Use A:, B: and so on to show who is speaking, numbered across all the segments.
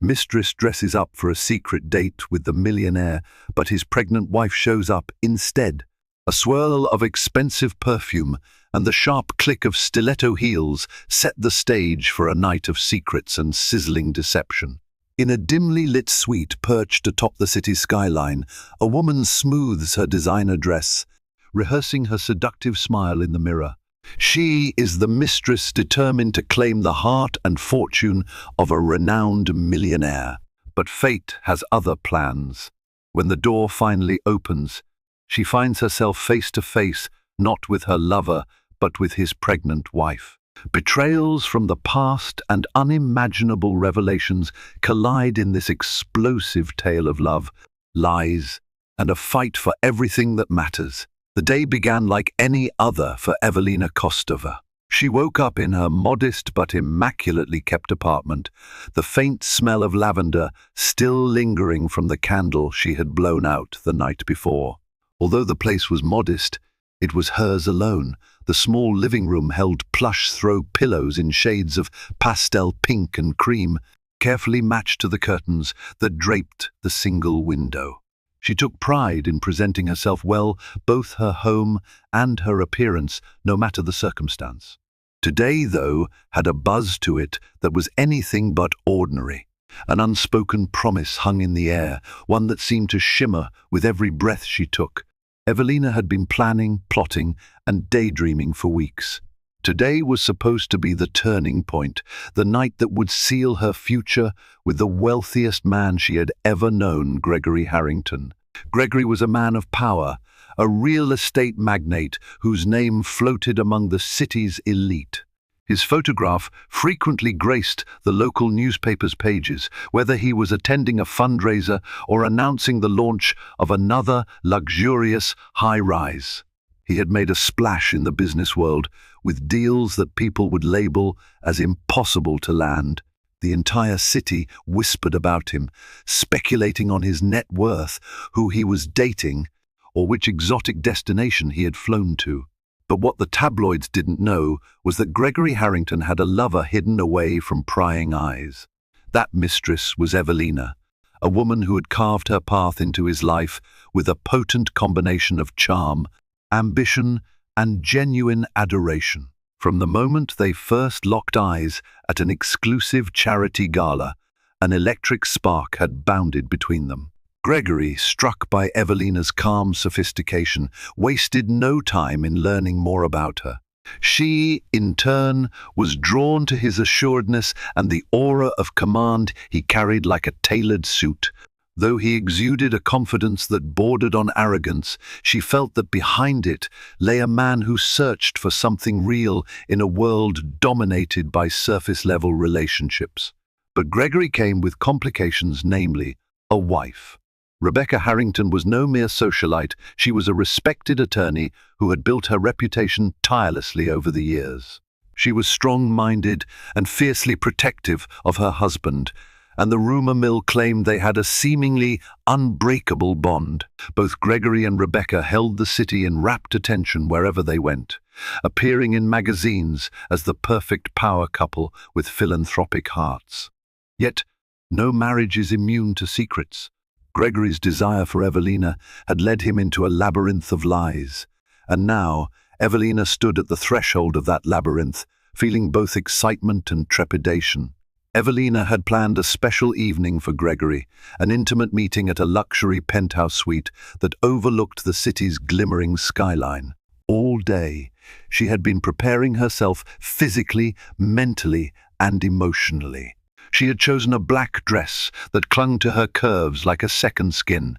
A: Mistress dresses up for a secret date with the millionaire, but his pregnant wife shows up instead. A swirl of expensive perfume and the sharp click of stiletto heels set the stage for a night of secrets and sizzling deception. In a dimly lit suite perched atop the city's skyline, a woman smooths her designer dress, rehearsing her seductive smile in the mirror. She is the mistress determined to claim the heart and fortune of a renowned millionaire. But fate has other plans. When the door finally opens, she finds herself face to face, not with her lover, but with his pregnant wife. Betrayals from the past and unimaginable revelations collide in this explosive tale of love, lies, and a fight for everything that matters. The day began like any other for Evelina Kostova. She woke up in her modest but immaculately kept apartment, the faint smell of lavender still lingering from the candle she had blown out the night before. Although the place was modest, it was hers alone. The small living room held plush throw pillows in shades of pastel pink and cream, carefully matched to the curtains that draped the single window. She took pride in presenting herself well, both her home and her appearance, no matter the circumstance. Today, though, had a buzz to it that was anything but ordinary. An unspoken promise hung in the air, one that seemed to shimmer with every breath she took. Evelina had been planning, plotting, and daydreaming for weeks. Today was supposed to be the turning point, the night that would seal her future with the wealthiest man she had ever known, Gregory Harrington. Gregory was a man of power, a real estate magnate whose name floated among the city's elite. His photograph frequently graced the local newspaper's pages, whether he was attending a fundraiser or announcing the launch of another luxurious high-rise. He had made a splash in the business world, with deals that people would label as impossible to land. The entire city whispered about him, speculating on his net worth, who he was dating, or which exotic destination he had flown to. But what the tabloids didn't know was that Gregory Harrington had a lover hidden away from prying eyes. That mistress was Evelina, a woman who had carved her path into his life with a potent combination of charm, ambition, and genuine adoration. From the moment they first locked eyes at an exclusive charity gala, an electric spark had bounded between them. Gregory, struck by Evelina's calm sophistication, wasted no time in learning more about her. She, in turn, was drawn to his assuredness and the aura of command he carried like a tailored suit. Though he exuded a confidence that bordered on arrogance, she felt that behind it lay a man who searched for something real in a world dominated by surface-level relationships. But Gregory came with complications, namely, a wife. Rebecca Harrington was no mere socialite. She was a respected attorney who had built her reputation tirelessly over the years. She was strong-minded and fiercely protective of her husband, and the rumor mill claimed they had a seemingly unbreakable bond. Both Gregory and Rebecca held the city in rapt attention wherever they went, appearing in magazines as the perfect power couple with philanthropic hearts. Yet, no marriage is immune to secrets. Gregory's desire for Evelina had led him into a labyrinth of lies, and now Evelina stood at the threshold of that labyrinth, feeling both excitement and trepidation. Evelina had planned a special evening for Gregory, an intimate meeting at a luxury penthouse suite that overlooked the city's glimmering skyline. All day, she had been preparing herself physically, mentally, and emotionally. She had chosen a black dress that clung to her curves like a second skin,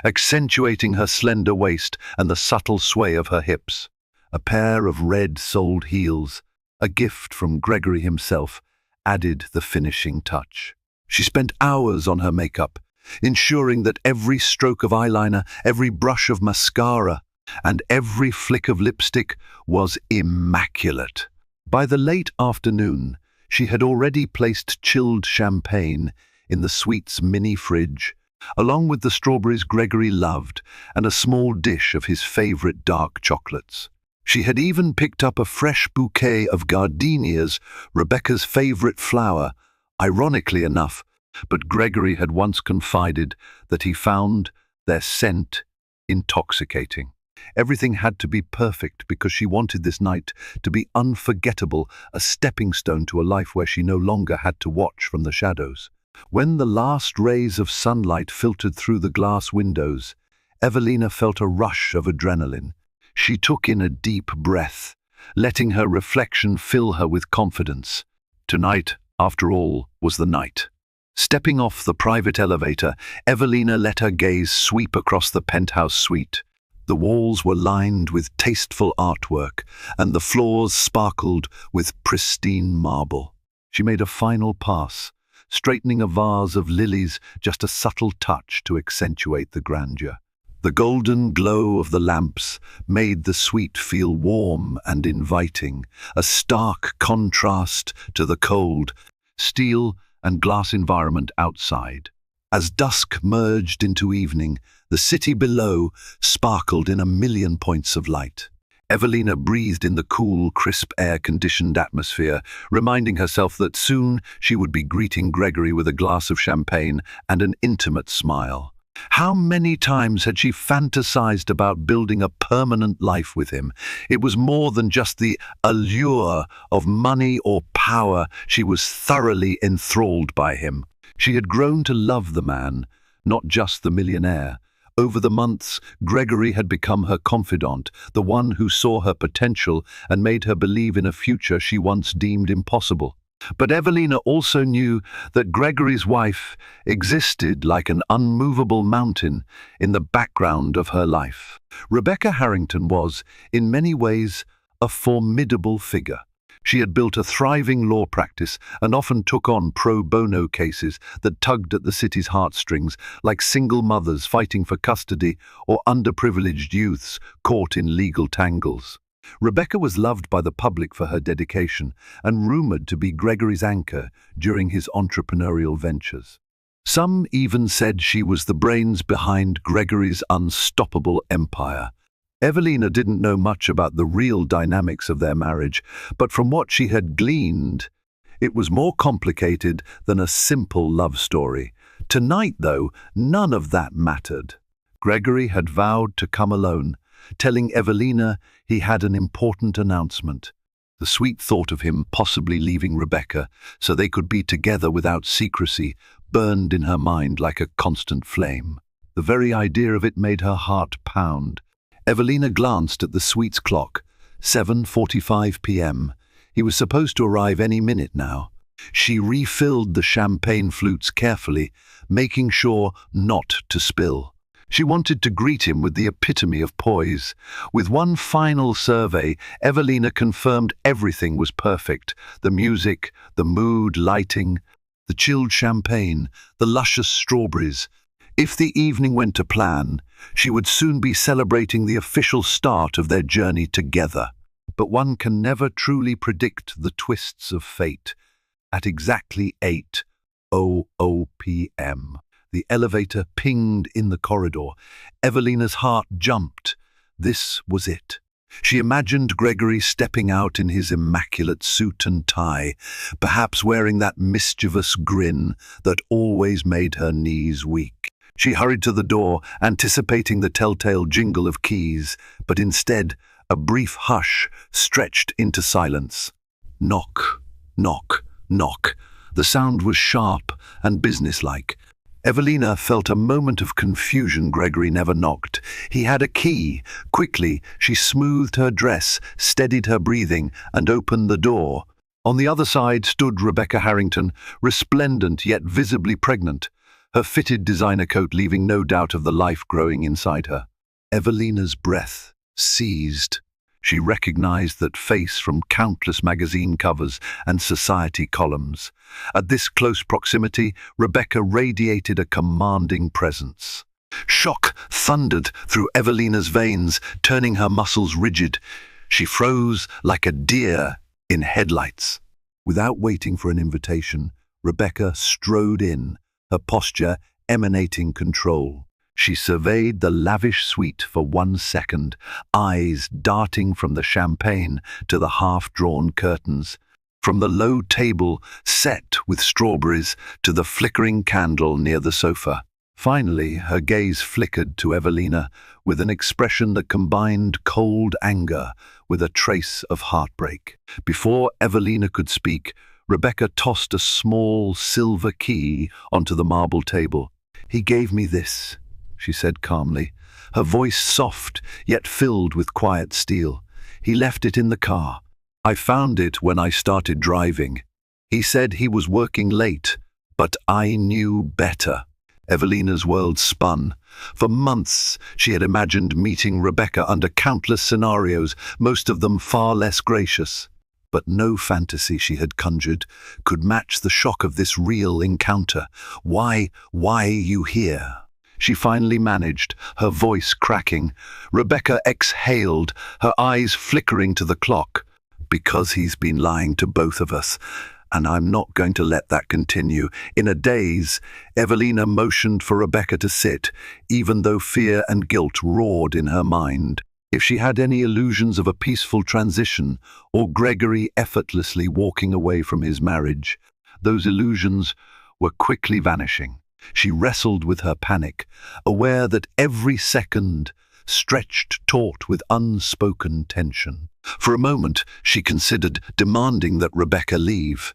A: accentuating her slender waist and the subtle sway of her hips. A pair of red-soled heels, a gift from Gregory himself, added the finishing touch. She spent hours on her makeup, ensuring that every stroke of eyeliner, every brush of mascara, and every flick of lipstick was immaculate. By the late afternoon, she had already placed chilled champagne in the suite's mini fridge, along with the strawberries Gregory loved and a small dish of his favorite dark chocolates. She had even picked up a fresh bouquet of gardenias, Rebecca's favorite flower. Ironically enough, But Gregory had once confided that he found their scent intoxicating. Everything had to be perfect because she wanted this night to be unforgettable, a stepping stone to a life where she no longer had to watch from the shadows. When the last rays of sunlight filtered through the glass windows, Evelina felt a rush of adrenaline. She took in a deep breath, letting her reflection fill her with confidence. Tonight, after all, was the night. Stepping off the private elevator, Evelina let her gaze sweep across the penthouse suite. The walls were lined with tasteful artwork, and the floors sparkled with pristine marble. She made a final pass, straightening a vase of lilies, just a subtle touch to accentuate the grandeur. The golden glow of the lamps made the suite feel warm and inviting, a stark contrast to the cold, steel and glass environment outside. As dusk merged into evening, the city below sparkled in a million points of light. Evelina breathed in the cool, crisp, air-conditioned atmosphere, reminding herself that soon she would be greeting Gregory with a glass of champagne and an intimate smile. How many times had she fantasized about building a permanent life with him? It was more than just the allure of money or power. She was thoroughly enthralled by him. She had grown to love the man, not just the millionaire. Over the months, Gregory had become her confidant, the one who saw her potential and made her believe in a future she once deemed impossible. But Evelina also knew that Gregory's wife existed like an unmovable mountain in the background of her life. Rebecca Harrington was, in many ways, a formidable figure. She had built a thriving law practice and often took on pro bono cases that tugged at the city's heartstrings, like single mothers fighting for custody or underprivileged youths caught in legal tangles. Rebecca was loved by the public for her dedication and rumored to be Gregory's anchor during his entrepreneurial ventures. Some even said she was the brains behind Gregory's unstoppable empire. Evelina didn't know much about the real dynamics of their marriage, but from what she had gleaned, it was more complicated than a simple love story. Tonight, though, none of that mattered. Gregory had vowed to come alone, telling Evelina he had an important announcement. The sweet thought of him possibly leaving Rebecca so they could be together without secrecy burned in her mind like a constant flame. The very idea of it made her heart pound. Evelina glanced at the suite's clock, 7:45 p.m. He was supposed to arrive any minute now. She refilled the champagne flutes carefully, making sure not to spill. She wanted to greet him with the epitome of poise. With one final survey, Evelina confirmed everything was perfect. The music, the mood, lighting, the chilled champagne, the luscious strawberries. If the evening went to plan, she would soon be celebrating the official start of their journey together. But one can never truly predict the twists of fate. At exactly 8:00 p.m., the elevator pinged in the corridor. Evelina's heart jumped. This was it. She imagined Gregory stepping out in his immaculate suit and tie, perhaps wearing that mischievous grin that always made her knees weak. She hurried to the door, anticipating the telltale jingle of keys, but instead, a brief hush stretched into silence. Knock, knock, knock. The sound was sharp and businesslike. Evelina felt a moment of confusion. Gregory never knocked. He had a key. Quickly, she smoothed her dress, steadied her breathing, and opened the door. On the other side stood Rebecca Harrington, resplendent yet visibly pregnant, her fitted designer coat leaving no doubt of the life growing inside her. Evelina's breath seized. She recognized that face from countless magazine covers and society columns. At this close proximity, Rebecca radiated a commanding presence. Shock thundered through Evelina's veins, turning her muscles rigid. She froze like a deer in headlights. Without waiting for an invitation, Rebecca strode in, her posture emanating control. She surveyed the lavish suite for 1 second, eyes darting from the champagne to the half-drawn curtains. from the low table set with strawberries to the flickering candle near the sofa. Finally, her gaze flickered to Evelina with an expression that combined cold anger with a trace of heartbreak. Before Evelina could speak, Rebecca tossed a small silver key onto the marble table. "He gave me this," she said calmly, her voice soft yet filled with quiet steel. "He left it in the car. I found it when I started driving. He said he was working late, but I knew better." Evelina's world spun. For months, she had imagined meeting Rebecca under countless scenarios, most of them far less gracious. But no fantasy she had conjured could match the shock of this real encounter. Why are you here?" She finally managed, her voice cracking. Rebecca exhaled, her eyes flickering to the clock. "Because he's been lying to both of us, and I'm not going to let that continue." In a daze, Evelina motioned for Rebecca to sit, even though fear and guilt roared in her mind. If she had any illusions of a peaceful transition, or Gregory effortlessly walking away from his marriage, those illusions were quickly vanishing. She wrestled with her panic, aware that every second stretched taut with unspoken tension. For a moment, she considered demanding that Rebecca leave,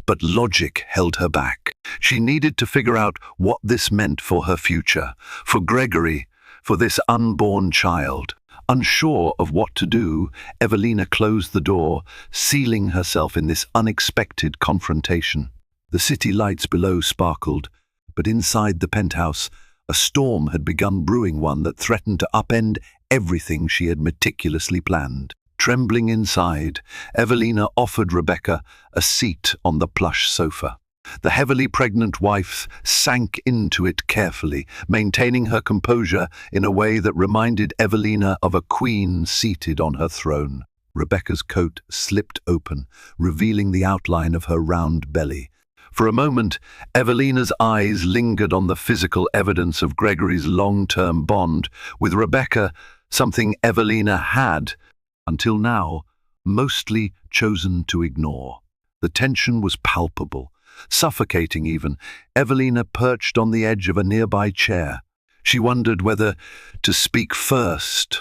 A: but logic held her back. She needed to figure out what this meant for her future, for Gregory, for this unborn child. Unsure of what to do, Evelina closed the door, sealing herself in this unexpected confrontation. The city lights below sparkled, but inside the penthouse, a storm had begun brewing, one that threatened to upend everything she had meticulously planned. Trembling inside, Evelina offered Rebecca a seat on the plush sofa. The heavily pregnant wife sank into it carefully, maintaining her composure in a way that reminded Evelina of a queen seated on her throne. Rebecca's coat slipped open, revealing the outline of her round belly. For a moment, Evelina's eyes lingered on the physical evidence of Gregory's long-term bond with Rebecca, something Evelina had, until now, mostly chosen to ignore. The tension was palpable, suffocating even. Evelina perched on the edge of a nearby chair. She wondered whether to speak first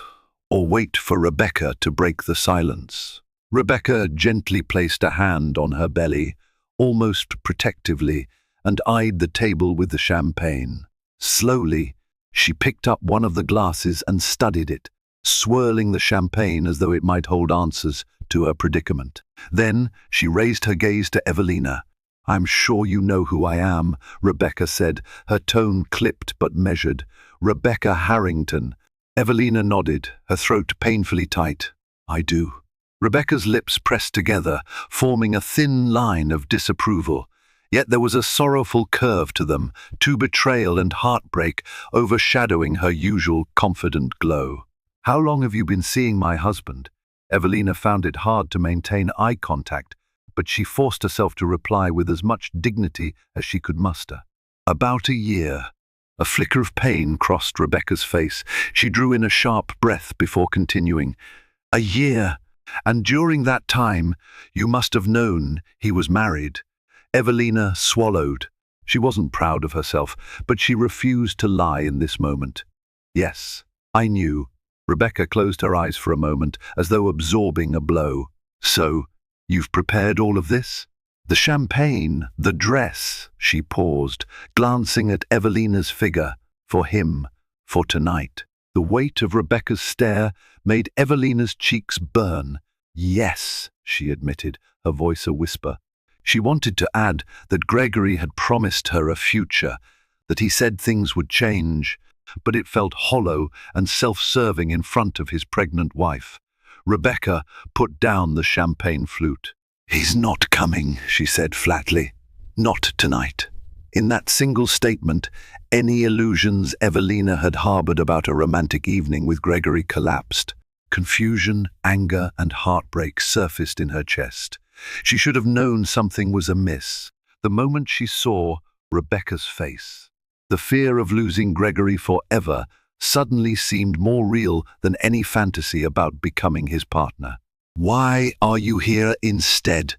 A: or wait for Rebecca to break the silence. Rebecca gently placed a hand on her belly, almost protectively, and eyed the table with the champagne. Slowly, she picked up one of the glasses and studied it, swirling the champagne as though it might hold answers to her predicament. Then she raised her gaze to Evelina. "I'm sure you know who I am," Rebecca said, her tone clipped but measured. "Rebecca Harrington." Evelina nodded, her throat painfully tight. "I do." Rebecca's lips pressed together, forming a thin line of disapproval. Yet there was a sorrowful curve to them, to betrayal and heartbreak overshadowing her usual confident glow. "How long have you been seeing my husband?" Evelina found it hard to maintain eye contact, but she forced herself to reply with as much dignity as she could muster. "About a year." A flicker of pain crossed Rebecca's face. She drew in a sharp breath before continuing. "A year? And during that time, you must have known he was married." Evelina swallowed. She wasn't proud of herself, but she refused to lie in this moment. "Yes, I knew." Rebecca closed her eyes for a moment, as though absorbing a blow. "So, you've prepared all of this?" "The champagne, the dress," she paused, glancing at Evelina's figure. "For him, for tonight." The weight of Rebecca's stare made Evelina's cheeks burn. "Yes," she admitted, her voice a whisper. She wanted to add that Gregory had promised her a future, that he said things would change, but it felt hollow and self-serving in front of his pregnant wife. Rebecca put down the champagne flute. "He's not coming," she said flatly. "Not tonight." In that single statement, any illusions Evelina had harbored about a romantic evening with Gregory collapsed. Confusion, anger, and heartbreak surfaced in her chest. She should have known something was amiss the moment she saw Rebecca's face. The fear of losing Gregory forever suddenly seemed more real than any fantasy about becoming his partner. "Why are you here instead?"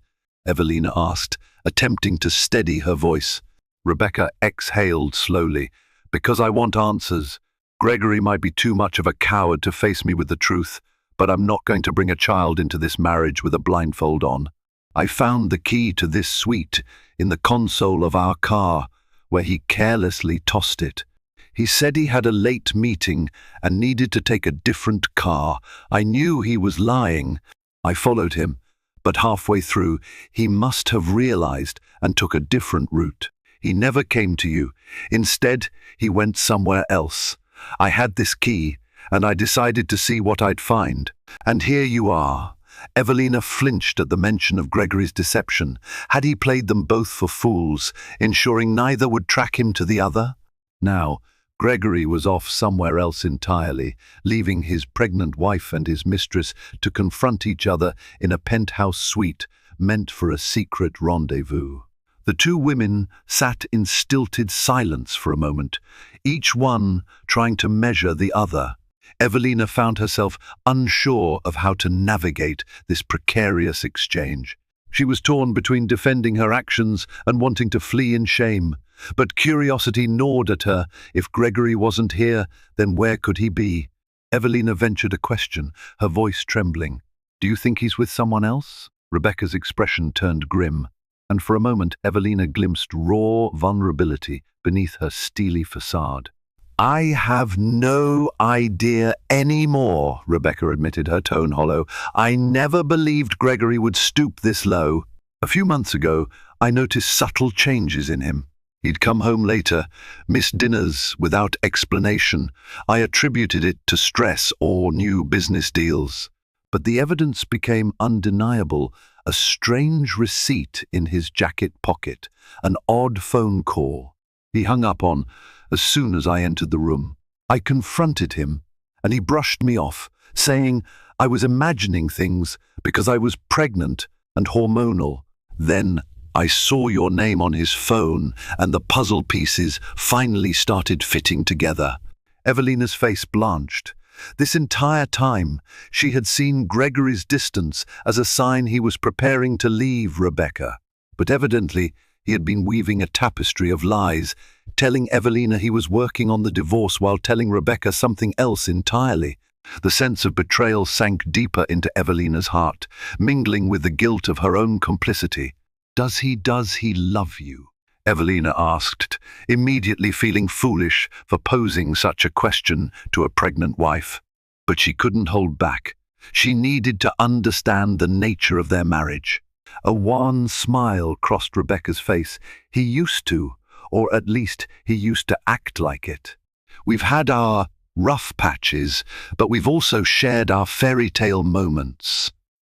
A: Evelina asked, attempting to steady her voice. Rebecca exhaled slowly. Because I want answers. Gregory might be too much of a coward to face me with the truth, but I'm not going to bring a child into this marriage with a blindfold on. I found the key to this suite in the console of our car, where he carelessly tossed it. He said he had a late meeting and needed to take a different car. I knew he was lying. I followed him, but halfway through, he must have realized and took a different route. He never came to you. Instead, he went somewhere else. I had this key, and I decided to see what I'd find. And here you are. Evelina flinched at the mention of Gregory's deception. Had he played them both for fools, ensuring neither would track him to the other? Now, Gregory was off somewhere else entirely, leaving his pregnant wife and his mistress to confront each other in a penthouse suite meant for a secret rendezvous. The two women sat in stilted silence for a moment, each one trying to measure the other. Evelina found herself unsure of how to navigate this precarious exchange. She was torn between defending her actions and wanting to flee in shame. But curiosity gnawed at her. If Gregory wasn't here, then where could he be? Evelina ventured a question, her voice trembling. "Do you think he's with someone else?" Rebecca's expression turned grim, and for a moment Evelina glimpsed raw vulnerability beneath her steely facade. "I have no idea anymore," Rebecca admitted, her tone hollow. "I never believed Gregory would stoop this low. A few months ago, I noticed subtle changes in him. He'd come home later, miss dinners without explanation. I attributed it to stress or new business deals. But the evidence became undeniable. A strange receipt in his jacket pocket, an odd phone call he hung up on as soon as I entered the room. I confronted him, and he brushed me off, saying I was imagining things because I was pregnant and hormonal. Then I saw your name on his phone, and the puzzle pieces finally started fitting together." Evelina's face blanched. This entire time, she had seen Gregory's distance as a sign he was preparing to leave Rebecca. But evidently, he had been weaving a tapestry of lies, telling Evelina he was working on the divorce while telling Rebecca something else entirely. The sense of betrayal sank deeper into Evelina's heart, mingling with the guilt of her own complicity. Does he love you?" Evelina asked, immediately feeling foolish for posing such a question to a pregnant wife. But she couldn't hold back. She needed to understand the nature of their marriage. A wan smile crossed Rebecca's face. "He used to, or at least he used to act like it. We've had our rough patches, but we've also shared our fairy tale moments.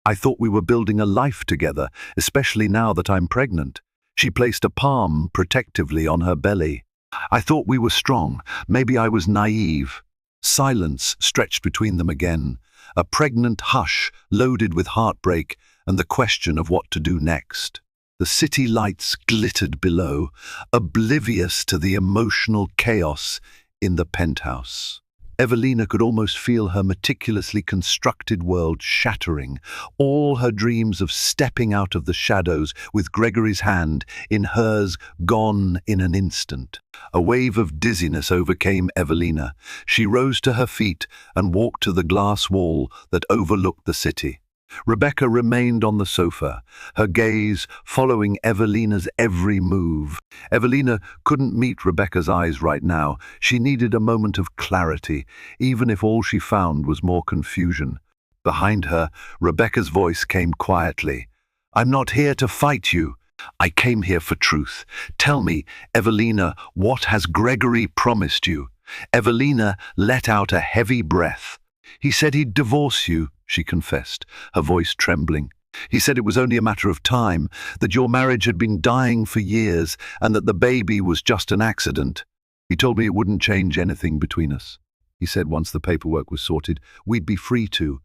A: I thought we were building a life together, especially now that I'm pregnant." She placed a palm protectively on her belly. "I thought we were strong. Maybe I was naive." Silence stretched between them again, a pregnant hush loaded with heartbreak and the question of what to do next. The city lights glittered below, oblivious to the emotional chaos in the penthouse. Evelina could almost feel her meticulously constructed world shattering, all her dreams of stepping out of the shadows with Gregory's hand in hers gone in an instant. A wave of dizziness overcame Evelina. She rose to her feet and walked to the glass wall that overlooked the city. Rebecca remained on the sofa, her gaze following Evelina's every move. Evelina couldn't meet Rebecca's eyes right now. She needed a moment of clarity, even if all she found was more confusion. Behind her, Rebecca's voice came quietly. "I'm not here to fight you. I came here for truth. Tell me, Evelina, what has Gregory promised you?" Evelina let out a heavy breath. "He said he'd divorce you," she confessed, her voice trembling. "He said it was only a matter of time, that your marriage had been dying for years, and that the baby was just an accident. He told me it wouldn't change anything between us. He said once the paperwork was sorted, we'd be free to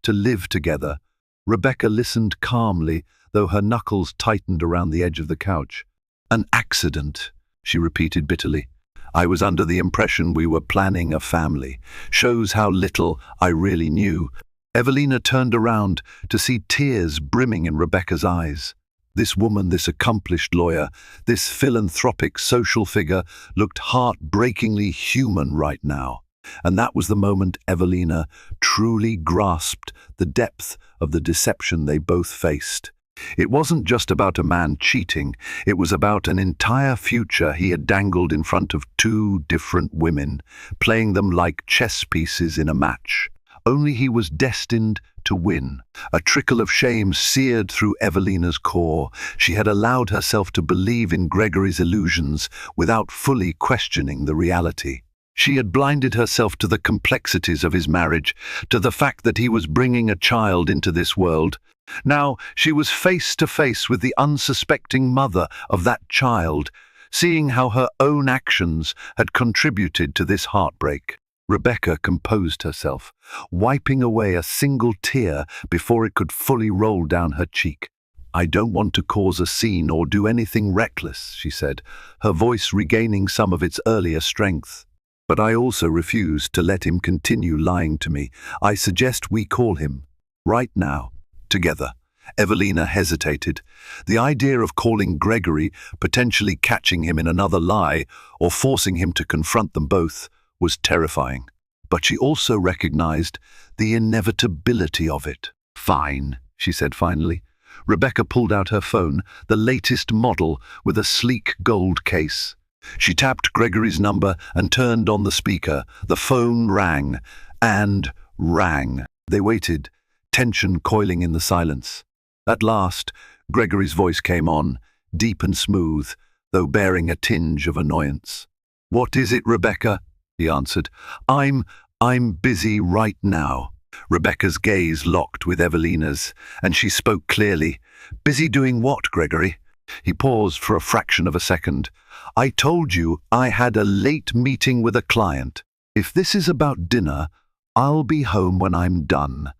A: live together." Rebecca listened calmly, though her knuckles tightened around the edge of the couch. "An accident," she repeated bitterly. "I was under the impression we were planning a family. Shows how little I really knew." Evelina turned around to see tears brimming in Rebecca's eyes. This woman, this accomplished lawyer, this philanthropic social figure looked heartbreakingly human right now. And that was the moment Evelina truly grasped the depth of the deception they both faced. It wasn't just about a man cheating, it was about an entire future he had dangled in front of two different women, playing them like chess pieces in a match. Only he was destined to win. A trickle of shame seared through Evelina's core. She had allowed herself to believe in Gregory's illusions without fully questioning the reality. She had blinded herself to the complexities of his marriage, to the fact that he was bringing a child into this world. Now she was face to face with the unsuspecting mother of that child, seeing how her own actions had contributed to this heartbreak. Rebecca composed herself, wiping away a single tear before it could fully roll down her cheek. "I don't want to cause a scene or do anything reckless," she said, her voice regaining some of its earlier strength. "But I also refuse to let him continue lying to me. I suggest we call him, right now, together." Evelina hesitated. The idea of calling Gregory, potentially catching him in another lie, or forcing him to confront them both, was terrifying. But she also recognized the inevitability of it. "Fine," she said finally. Rebecca pulled out her phone, the latest model with a sleek gold case. She tapped Gregory's number and turned on the speaker. The phone rang and rang. They waited, tension coiling in the silence. At last, Gregory's voice came on, deep and smooth, though bearing a tinge of annoyance. "What is it, Rebecca?" he answered. I'm busy right now." Rebecca's gaze locked with Evelina's, and she spoke clearly. "Busy doing what, Gregory?" He paused for a fraction of a second. "I told you I had a late meeting with a client. If this is about dinner, I'll be home when I'm done.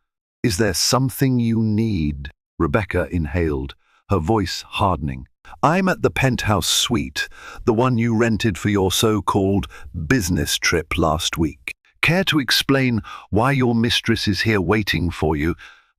A: Is there something you need?" Rebecca inhaled, her voice hardening. "I'm at the penthouse suite, the one you rented for your so-called business trip last week. Care to explain why your mistress is here waiting for you?"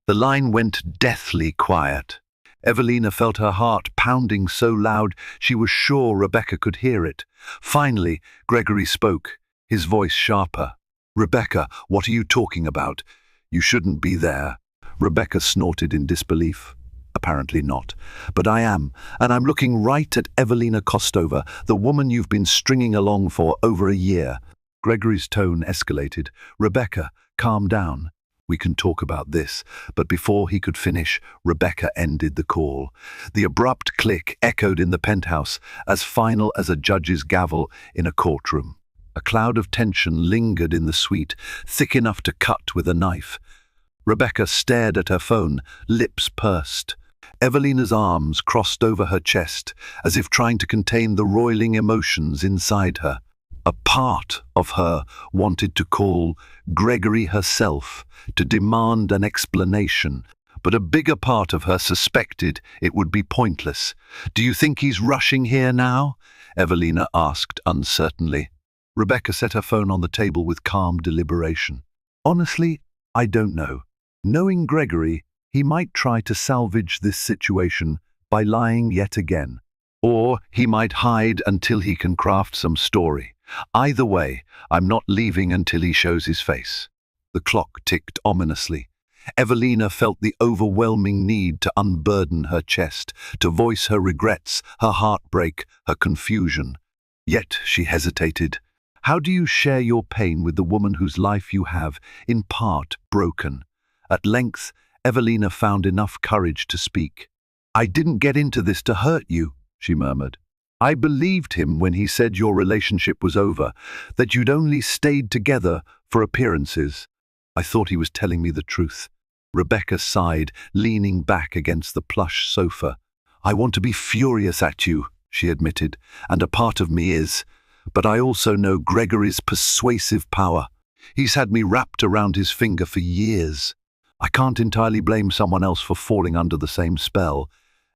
A: The line went deathly quiet. Evelina felt her heart pounding so loud she was sure Rebecca could hear it. Finally, Gregory spoke, his voice sharper. "Rebecca, what are you talking about? You shouldn't be there." Rebecca snorted in disbelief. "Apparently not. But I am, and I'm looking right at Evelina Kostova, the woman you've been stringing along for over a year." Gregory's tone escalated. "Rebecca, calm down. We can talk about this." But before he could finish, Rebecca ended the call. The abrupt click echoed in the penthouse, as final as a judge's gavel in a courtroom. A cloud of tension lingered in the suite, thick enough to cut with a knife. Rebecca stared at her phone, lips pursed. Evelina's arms crossed over her chest, as if trying to contain the roiling emotions inside her. A part of her wanted to call Gregory herself, to demand an explanation, but a bigger part of her suspected it would be pointless. "Do you think he's rushing here now?" Evelina asked uncertainly. Rebecca set her phone on the table with calm deliberation. "Honestly, I don't know. Knowing Gregory, he might try to salvage this situation by lying yet again. Or he might hide until he can craft some story. Either way, I'm not leaving until he shows his face." The clock ticked ominously. Evelina felt the overwhelming need to unburden her chest, to voice her regrets, her heartbreak, her confusion. Yet she hesitated. How do you share your pain with the woman whose life you have, in part, broken? At length, Evelina found enough courage to speak. "I didn't get into this to hurt you," she murmured. "I believed him when he said your relationship was over, that you'd only stayed together for appearances. I thought he was telling me the truth." Rebecca sighed, leaning back against the plush sofa. "I want to be furious at you," she admitted, "and a part of me is. But I also know Gregory's persuasive power. He's had me wrapped around his finger for years. I can't entirely blame someone else for falling under the same spell."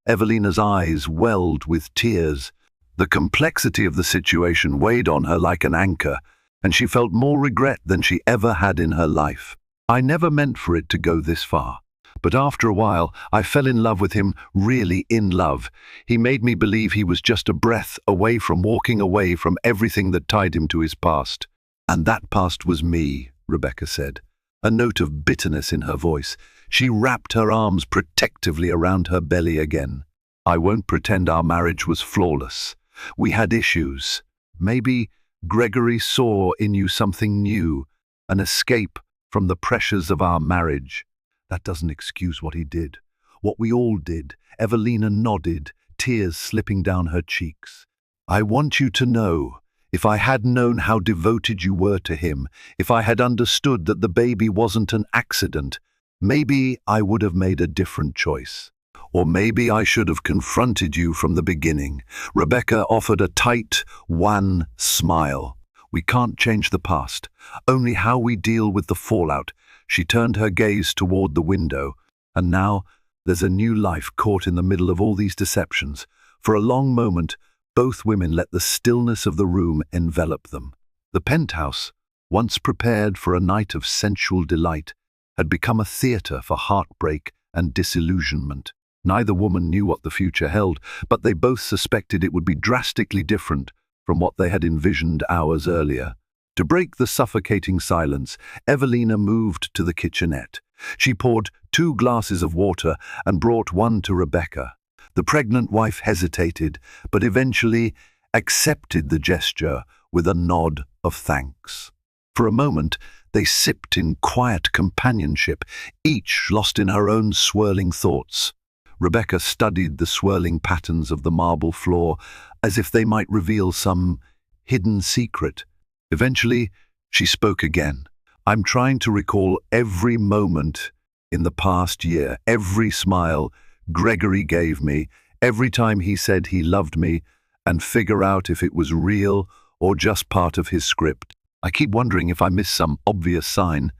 A: Evelina's eyes welled with tears. The complexity of the situation weighed on her like an anchor, and she felt more regret than she ever had in her life. "I never meant for it to go this far. But after a while, I fell in love with him, really in love. He made me believe he was just a breath away from walking away from everything that tied him to his past. And that past was me, Rebecca said, a note of bitterness in her voice. She wrapped her arms protectively around her belly again. I won't pretend our marriage was flawless. We had issues. Maybe Gregory saw in you something new, an escape from the pressures of our marriage. That doesn't excuse what he did. What we all did. Evelina nodded, tears slipping down her cheeks. I want you to know, if I had known how devoted you were to him, if I had understood that the baby wasn't an accident, maybe I would have made a different choice. Or maybe I should have confronted you from the beginning. Rebecca offered a tight, wan smile. We can't change the past, only how we deal with the fallout. She turned her gaze toward the window, and now there's a new life caught in the middle of all these deceptions. For a long moment, both women let the stillness of the room envelop them. The penthouse, once prepared for a night of sensual delight, had become a theater for heartbreak and disillusionment. Neither woman knew what the future held, but they both suspected it would be drastically different from what they had envisioned hours earlier. To break the suffocating silence, Evelina moved to the kitchenette. She poured 2 glasses of water and brought one to Rebecca. The pregnant wife hesitated, but eventually accepted the gesture with a nod of thanks. For a moment, they sipped in quiet companionship, each lost in her own swirling thoughts. Rebecca studied the swirling patterns of the marble floor as if they might reveal some hidden secret. Eventually, she spoke again. I'm trying to recall every moment in the past year, every smile Gregory gave me, every time he said he loved me, and figure out if it was real or just part of his script. I keep wondering if I missed some obvious sign.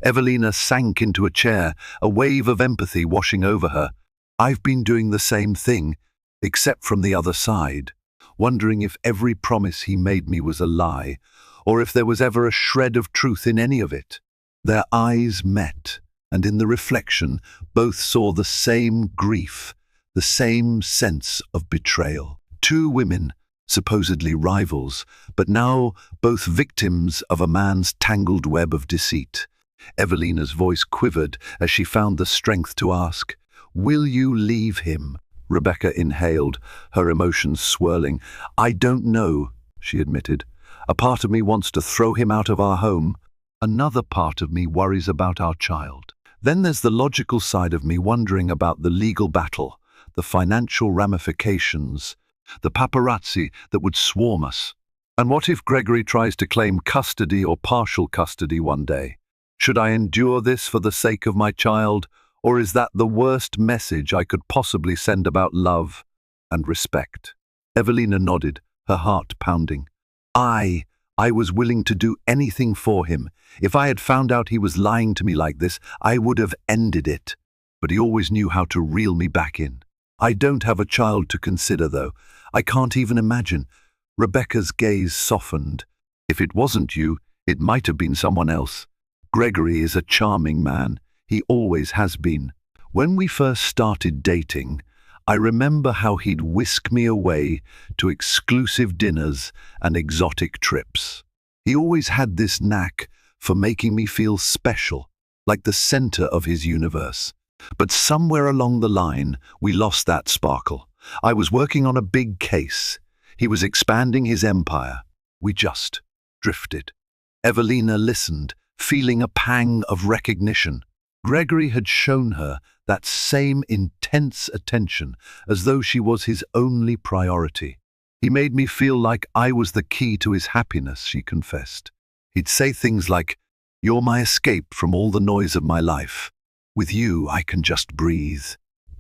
A: Evelina sank into a chair, a wave of empathy washing over her. I've been doing the same thing, except from the other side, wondering if every promise he made me was a lie, or if there was ever a shred of truth in any of it. Their eyes met, and in the reflection, both saw the same grief, the same sense of betrayal. 2 women, supposedly rivals, but now both victims of a man's tangled web of deceit. Evelina's voice quivered as she found the strength to ask, "Will you leave him?" Rebecca inhaled, her emotions swirling. "I don't know," she admitted. "A part of me wants to throw him out of our home. Another part of me worries about our child. Then there's the logical side of me wondering about the legal battle, the financial ramifications, the paparazzi that would swarm us. And what if Gregory tries to claim custody or partial custody one day? Should I endure this for the sake of my child? Or is that the worst message I could possibly send about love and respect?" Evelina nodded, her heart pounding. I was willing to do anything for him. If I had found out he was lying to me like this, I would have ended it. But he always knew how to reel me back in. I don't have a child to consider, though. I can't even imagine. Rebecca's gaze softened. If it wasn't you, it might have been someone else. Gregory is a charming man. He always has been. When we first started dating, I remember how he'd whisk me away to exclusive dinners and exotic trips. He always had this knack for making me feel special, like the center of his universe. But somewhere along the line, we lost that sparkle. I was working on a big case. He was expanding his empire. We just drifted. Evelina listened, feeling a pang of recognition. Gregory had shown her that same intense attention, as though she was his only priority. He made me feel like I was the key to his happiness, she confessed. He'd say things like, "You're my escape from all the noise of my life. With you, I can just breathe."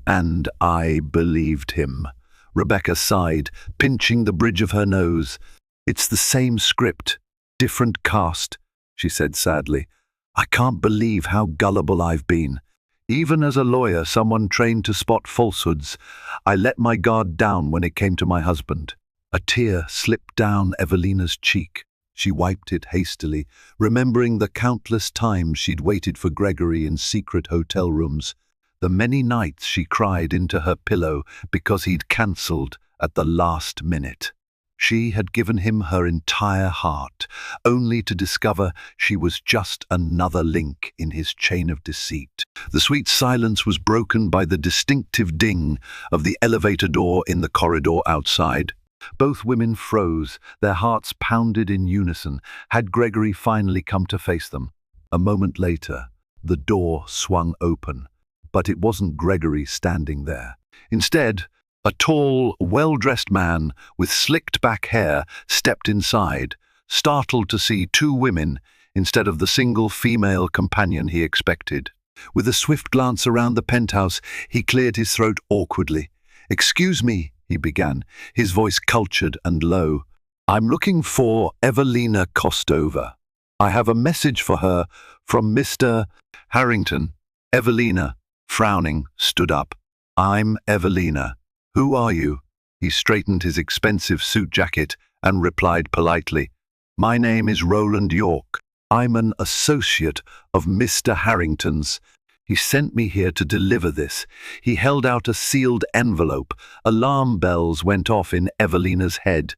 A: And I believed him. Rebecca sighed, pinching the bridge of her nose. "It's the same script, different cast," she said sadly. "I can't believe how gullible I've been. Even as a lawyer, someone trained to spot falsehoods, I let my guard down when it came to my husband." A tear slipped down Evelina's cheek. She wiped it hastily, remembering the countless times she'd waited for Gregory in secret hotel rooms. the many nights she cried into her pillow because he'd cancelled at the last minute. She had given him her entire heart, only to discover she was just another link in his chain of deceit. The sweet silence was broken by the distinctive ding of the elevator door in the corridor outside. Both women froze, their hearts pounded in unison. Had Gregory finally come to face them? A moment later, the door swung open, but it wasn't Gregory standing there. Instead, a tall, well-dressed man with slicked-back hair stepped inside, startled to see two women instead of the single female companion he expected. With a swift glance around the penthouse, he cleared his throat awkwardly. "Excuse me," he began, his voice cultured and low. "I'm looking for Evelina Kostova. I have a message for her from Mr. Harrington." Evelina, frowning, stood up. "I'm Evelina. Who are you?" He straightened his expensive suit jacket and replied politely, "My name is Roland York. I'm an associate of Mr. Harrington's. He sent me here to deliver this." He held out a sealed envelope. Alarm bells went off in Evelina's head.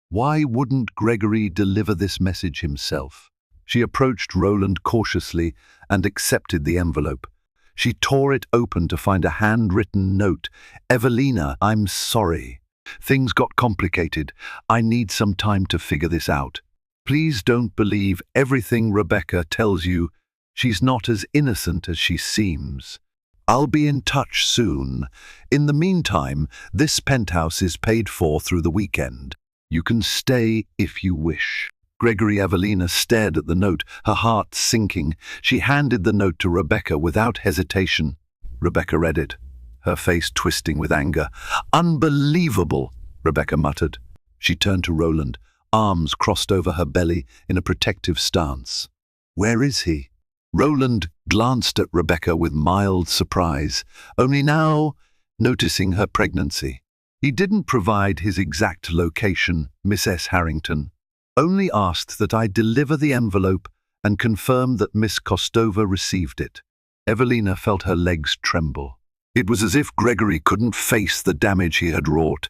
A: Why wouldn't Gregory deliver this message himself? She approached Roland cautiously and accepted the envelope. She tore it open to find a handwritten note. "Evelina, I'm sorry. Things got complicated. I need some time to figure this out. Please don't believe everything Rebecca tells you. She's not as innocent as she seems. I'll be in touch soon. In the meantime, this penthouse is paid for through the weekend. You can stay if you wish." Gregory. Evelina stared at the note, her heart sinking. She handed the note to Rebecca without hesitation. Rebecca read it, her face twisting with anger. "Unbelievable," Rebecca muttered. She turned to Roland, arms crossed over her belly in a protective stance. "Where is he?" Roland glanced at Rebecca with mild surprise, only now noticing her pregnancy. He didn't provide his exact location, Mrs. Harrington. Only asked that I deliver the envelope and confirm that Miss Kostova received it. Evelina felt her legs tremble. It was as if Gregory couldn't face the damage he had wrought.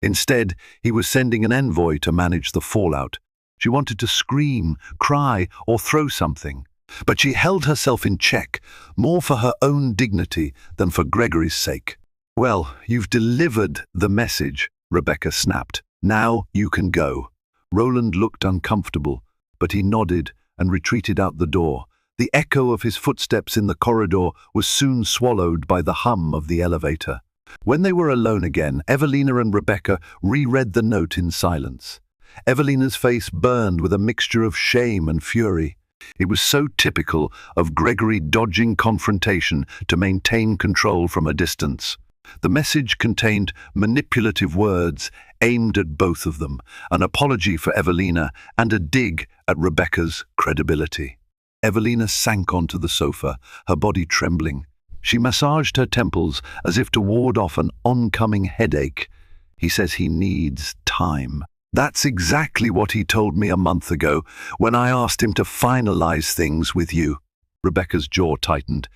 A: Instead, he was sending an envoy to manage the fallout. She wanted to scream, cry, or throw something. But she held herself in check, more for her own dignity than for Gregory's sake. "Well, you've delivered the message," Rebecca snapped. "Now you can go." Roland looked uncomfortable, but he nodded and retreated out the door. The echo of his footsteps in the corridor was soon swallowed by the hum of the elevator. When they were alone again, Evelina and Rebecca reread the note in silence. Evelina's face burned with a mixture of shame and fury. It was so typical of Gregory dodging confrontation to maintain control from a distance. The message contained manipulative words aimed at both of them, an apology for Evelina and a dig at Rebecca's credibility. Evelina sank onto the sofa, her body trembling. She massaged her temples as if to ward off an oncoming headache. "He says he needs time." "That's exactly what he told me a month ago when I asked him to finalize things with you." Rebecca's jaw tightened.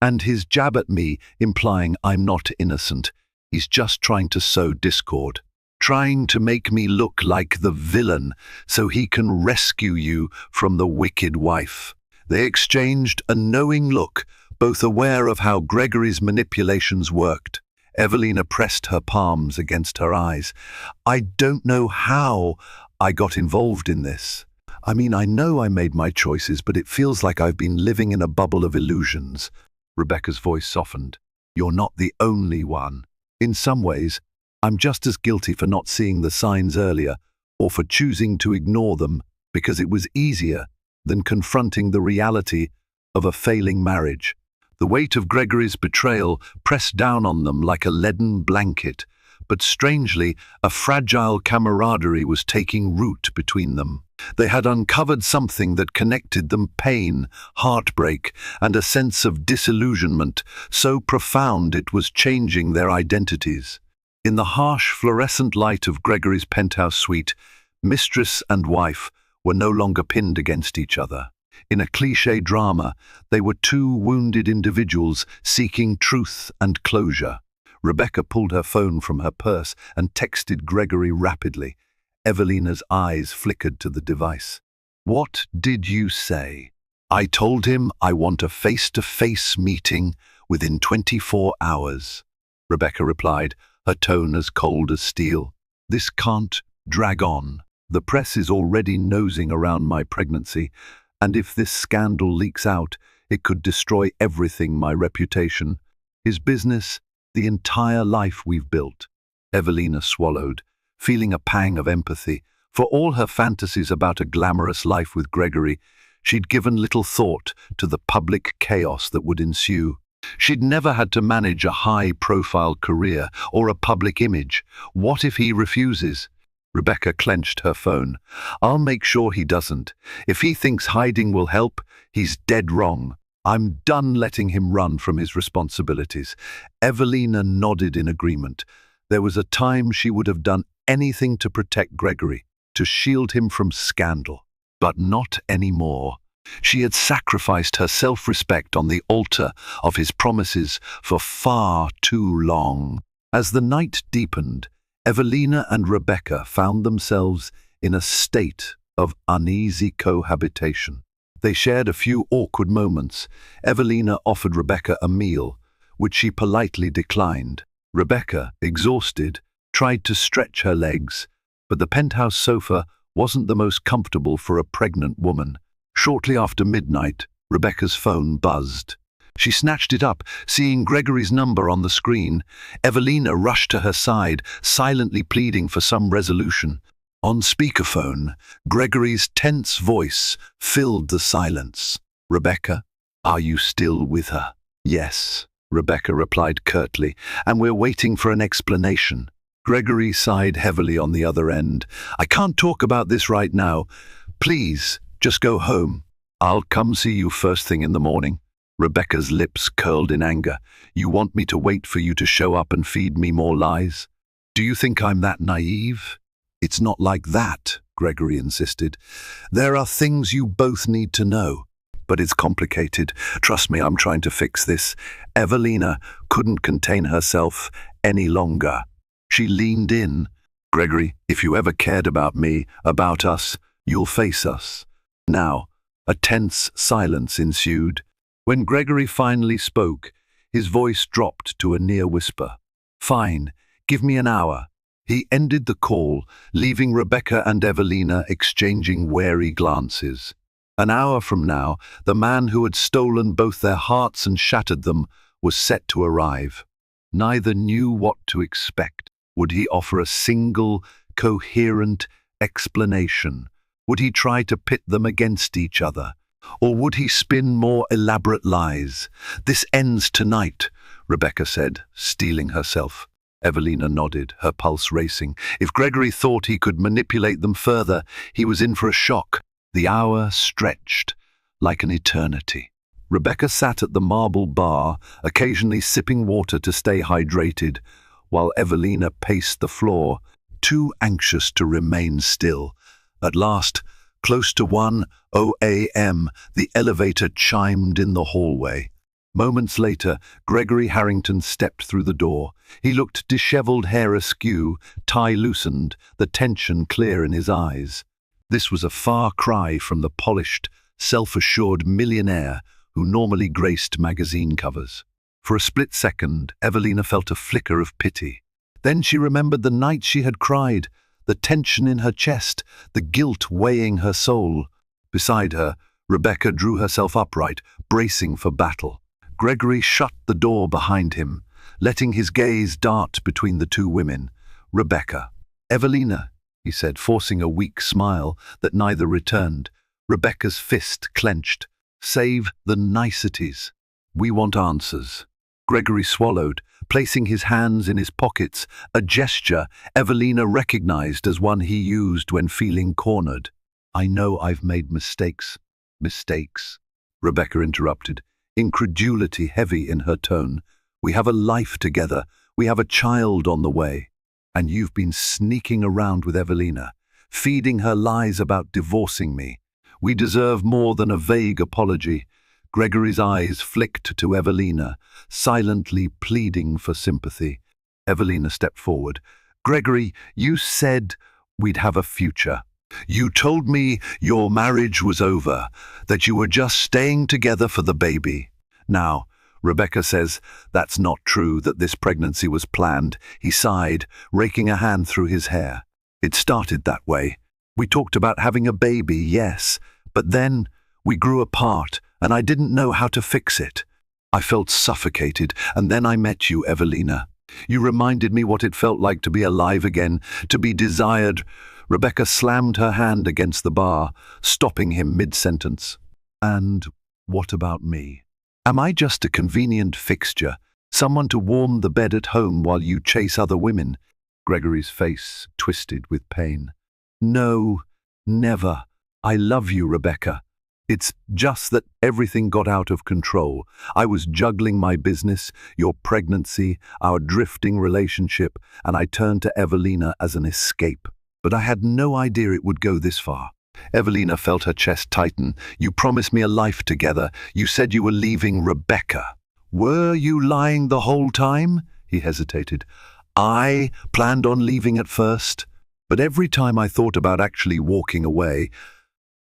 A: "And his jab at me, implying I'm not innocent. He's just trying to sow discord. Trying to make me look like the villain so he can rescue you from the wicked wife." They exchanged a knowing look, both aware of how Gregory's manipulations worked. Evelina pressed her palms against her eyes. "I don't know how I got involved in this. I mean, I know I made my choices, but it feels like I've been living in a bubble of illusions." Rebecca's voice softened. "You're not the only one. In some ways, I'm just as guilty for not seeing the signs earlier or for choosing to ignore them because it was easier than confronting the reality of a failing marriage." The weight of Gregory's betrayal pressed down on them like a leaden blanket, but strangely, a fragile camaraderie was taking root between them. They had uncovered something that connected them: pain, heartbreak, and a sense of disillusionment, so profound it was changing their identities. In the harsh fluorescent light of Gregory's penthouse suite, mistress and wife were no longer pinned against each other. In a cliché drama, they were two wounded individuals seeking truth and closure. Rebecca pulled her phone from her purse and texted Gregory rapidly. Evelina's eyes flickered to the device. "What did you say?" "I told him I want a face-to-face meeting within 24 hours. Rebecca replied, her tone as cold as steel. "This can't drag on. The press is already nosing around my pregnancy, and if this scandal leaks out, it could destroy everything, my reputation, his business, the entire life we've built." Evelina swallowed, feeling a pang of empathy. For all her fantasies about a glamorous life with Gregory, she'd given little thought to the public chaos that would ensue. She'd never had to manage a high-profile career or a public image. What if he refuses? Rebecca clenched her phone. "I'll make sure he doesn't. If he thinks hiding will help, he's dead wrong. I'm done letting him run from his responsibilities." Evelina nodded in agreement. There was a time she would have done anything to protect Gregory, to shield him from scandal. But not anymore. She had sacrificed her self-respect on the altar of his promises for far too long. As the night deepened, Evelina and Rebecca found themselves in a state of uneasy cohabitation. They shared a few awkward moments. Evelina offered Rebecca a meal, which she politely declined. Rebecca, exhausted, tried to stretch her legs, but the penthouse sofa wasn't the most comfortable for a pregnant woman. Shortly after midnight, Rebecca's phone buzzed. She snatched it up, seeing Gregory's number on the screen. Evelina rushed to her side, silently pleading for some resolution. On speakerphone, Gregory's tense voice filled the silence. "Rebecca, are you still with her?" "Yes," Rebecca replied curtly, "and we're waiting for an explanation." Gregory sighed heavily on the other end. "I can't talk about this right now. Please, just go home. I'll come see you first thing in the morning." Rebecca's lips curled in anger. "You want me to wait for you to show up and feed me more lies? Do you think I'm that naive?" "It's not like that," Gregory insisted. "There are things you both need to know. But it's complicated. Trust me, I'm trying to fix this." Evelina couldn't contain herself any longer. She leaned in. "Gregory, if you ever cared about me, about us, you'll face us." Now, a tense silence ensued. When Gregory finally spoke, his voice dropped to a near whisper. "Fine, give me an hour." He ended the call, leaving Rebecca and Evelina exchanging wary glances. An hour from now, the man who had stolen both their hearts and shattered them was set to arrive. Neither knew what to expect. Would he offer a single, coherent explanation? Would he try to pit them against each other? Or would he spin more elaborate lies? "This ends tonight," Rebecca said, steeling herself. Evelina nodded, her pulse racing. If Gregory thought he could manipulate them further, he was in for a shock. The hour stretched like an eternity. Rebecca sat at the marble bar, occasionally sipping water to stay hydrated, while Evelina paced the floor, too anxious to remain still. At last, close to 1 a.m., the elevator chimed in the hallway. Moments later, Gregory Harrington stepped through the door. He looked disheveled, hair askew, tie loosened, the tension clear in his eyes. This was a far cry from the polished, self-assured millionaire who normally graced magazine covers. For a split second, Evelina felt a flicker of pity. Then she remembered the night she had cried, the tension in her chest, the guilt weighing her soul. Beside her, Rebecca drew herself upright, bracing for battle. Gregory shut the door behind him, letting his gaze dart between the two women. "Rebecca." "Evelina," he said, forcing a weak smile that neither returned. Rebecca's fist clenched. "Save the niceties. We want answers." Gregory swallowed, placing his hands in his pockets, a gesture Evelina recognized as one he used when feeling cornered. "I know I've made mistakes." "Mistakes?" Rebecca interrupted, incredulity heavy in her tone. "We have a life together. We have a child on the way. And you've been sneaking around with Evelina, feeding her lies about divorcing me. We deserve more than a vague apology. Gregory's eyes flicked to Evelina, silently pleading for sympathy. Evelina stepped forward. Gregory, you said we'd have a future. You told me your marriage was over, that you were just staying together for the baby. Now, Rebecca says that's not true, that this pregnancy was planned. He sighed, raking a hand through his hair. It started that way. We talked about having a baby, yes, but then we grew apart and I didn't know how to fix it. I felt suffocated, and then I met you, Evelina. You reminded me what it felt like to be alive again, to be desired. Rebecca slammed her hand against the bar, stopping him mid-sentence. And what about me? Am I just a convenient fixture, someone to warm the bed at home while you chase other women? Gregory's face twisted with pain. No, never. I love you, Rebecca. It's just that everything got out of control. I was juggling my business, your pregnancy, our drifting relationship, and I turned to Evelina as an escape. But I had no idea it would go this far. Evelina felt her chest tighten. You promised me a life together. You said you were leaving Rebecca. Were you lying the whole time? He hesitated. I planned on leaving at first, but every time I thought about actually walking away,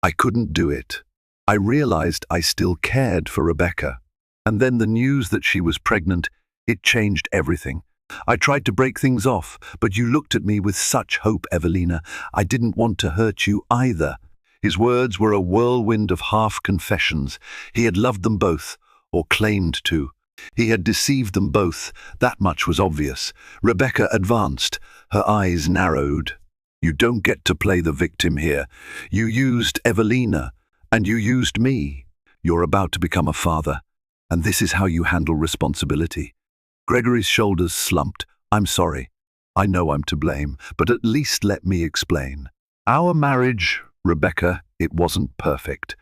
A: I couldn't do it. I realized I still cared for Rebecca. And then the news that she was pregnant, it changed everything. I tried to break things off, but you looked at me with such hope, Evelina. I didn't want to hurt you either. His words were a whirlwind of half-confessions. He had loved them both, or claimed to. He had deceived them both. That much was obvious. Rebecca advanced. Her eyes narrowed. You don't get to play the victim here. You used Evelina, and you used me. You're about to become a father, and this is how you handle responsibility. Gregory's shoulders slumped. I'm sorry. I know I'm to blame, but at least let me explain. Our marriage, Rebecca, it wasn't perfect,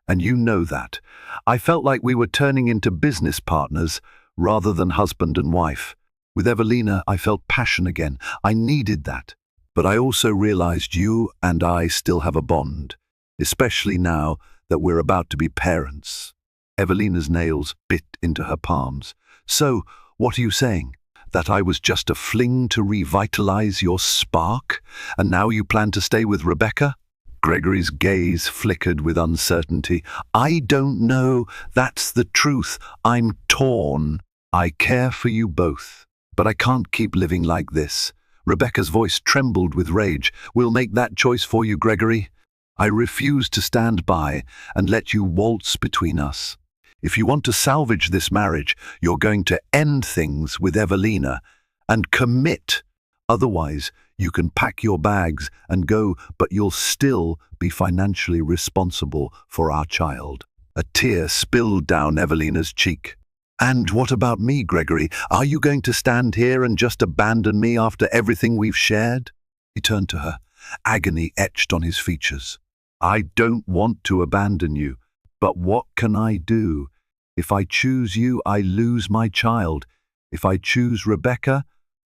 A: and you know that. I felt like we were turning into business partners rather than husband and wife. With Evelina, I felt passion again. I needed that. But I also realized you and I still have a bond, especially now that we're about to be parents. Evelina's nails bit into her palms. So, what are you saying? That I was just a fling to revitalize your spark, and now you plan to stay with Rebecca? Gregory's gaze flickered with uncertainty. I don't know. That's the truth. I'm torn. I care for you both, but I can't keep living like this. Rebecca's voice trembled with rage. We'll make that choice for you, Gregory. I refuse to stand by and let you waltz between us. If you want to salvage this marriage, you're going to end things with Evelina and commit. Otherwise, you can pack your bags and go, but you'll still be financially responsible for our child. A tear spilled down Evelina's cheek. And what about me, Gregory? Are you going to stand here and just abandon me after everything we've shared? He turned to her, agony etched on his features. I don't want to abandon you, but what can I do? If I choose you, I lose my child. If I choose Rebecca,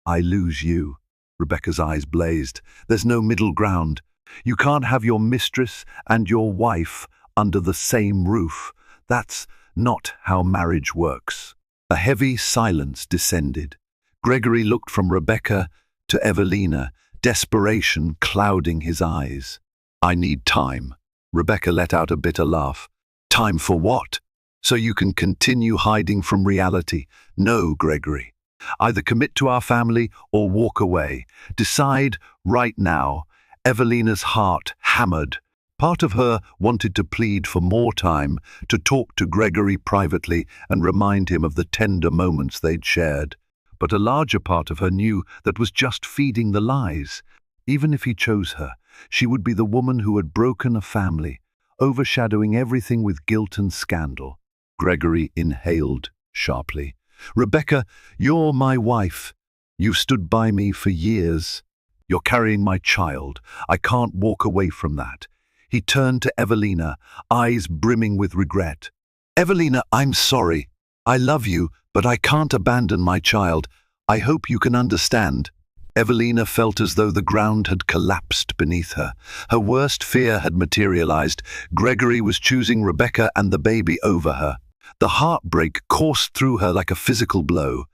A: I lose you. Rebecca's eyes blazed. There's no middle ground. You can't have your mistress and your wife under the same roof. That's not how marriage works. A heavy silence descended. Gregory looked from Rebecca to Evelina, desperation clouding his eyes. I need time. Rebecca let out a bitter laugh. Time for what? So you can continue hiding from reality. No, Gregory. Either commit to our family or walk away. Decide right now. Evelina's heart hammered. Part of her wanted to plead for more time, to talk to Gregory privately and remind him of the tender moments they'd shared. But a larger part of her knew that was just feeding the lies. Even if he chose her, she would be the woman who had broken a family, overshadowing everything with guilt and scandal. Gregory inhaled sharply. Rebecca, you're my wife. You've stood by me for years. You're carrying my child. I can't walk away from that. He turned to Evelina, eyes brimming with regret. Evelina, I'm sorry. I love you, but I can't abandon my child. I hope you can understand. Evelina felt as though the ground had collapsed beneath her. Her worst fear had materialized. Gregory was choosing Rebecca and the baby over her. The heartbreak coursed through her like a physical blow.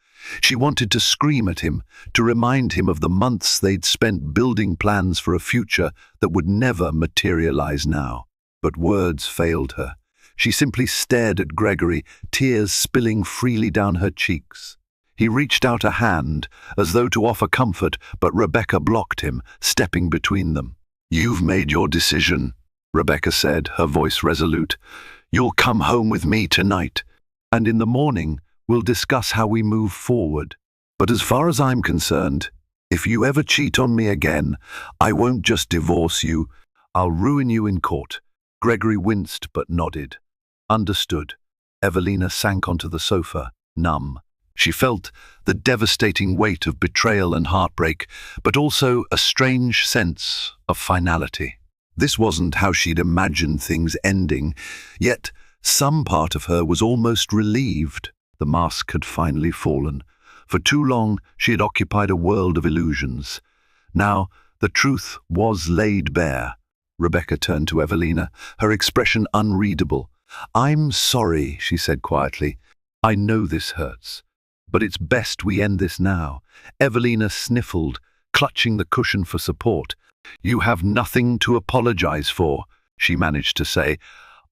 A: She wanted to scream at him, to remind him of the months they'd spent building plans for a future that would never materialize now. But words failed her. She simply stared at Gregory, tears spilling freely down her cheeks. He reached out a hand, as though to offer comfort, but Rebecca blocked him, stepping between them. "You've made your decision," Rebecca said, her voice resolute. "You'll come home with me tonight, and in the morning we'll discuss how we move forward. But as far as I'm concerned, if you ever cheat on me again, I won't just divorce you, I'll ruin you in court." Gregory winced but nodded. Understood. Evelina sank onto the sofa, numb. She felt the devastating weight of betrayal and heartbreak, but also a strange sense of finality. This wasn't how she'd imagined things ending, yet some part of her was almost relieved. The mask had finally fallen. For too long, she had occupied a world of illusions. Now, the truth was laid bare. Rebecca turned to Evelina, her expression unreadable. "I'm sorry," she said quietly. "I know this hurts, but it's best we end this now." Evelina sniffled, clutching the cushion for support. "You have nothing to apologize for," she managed to say.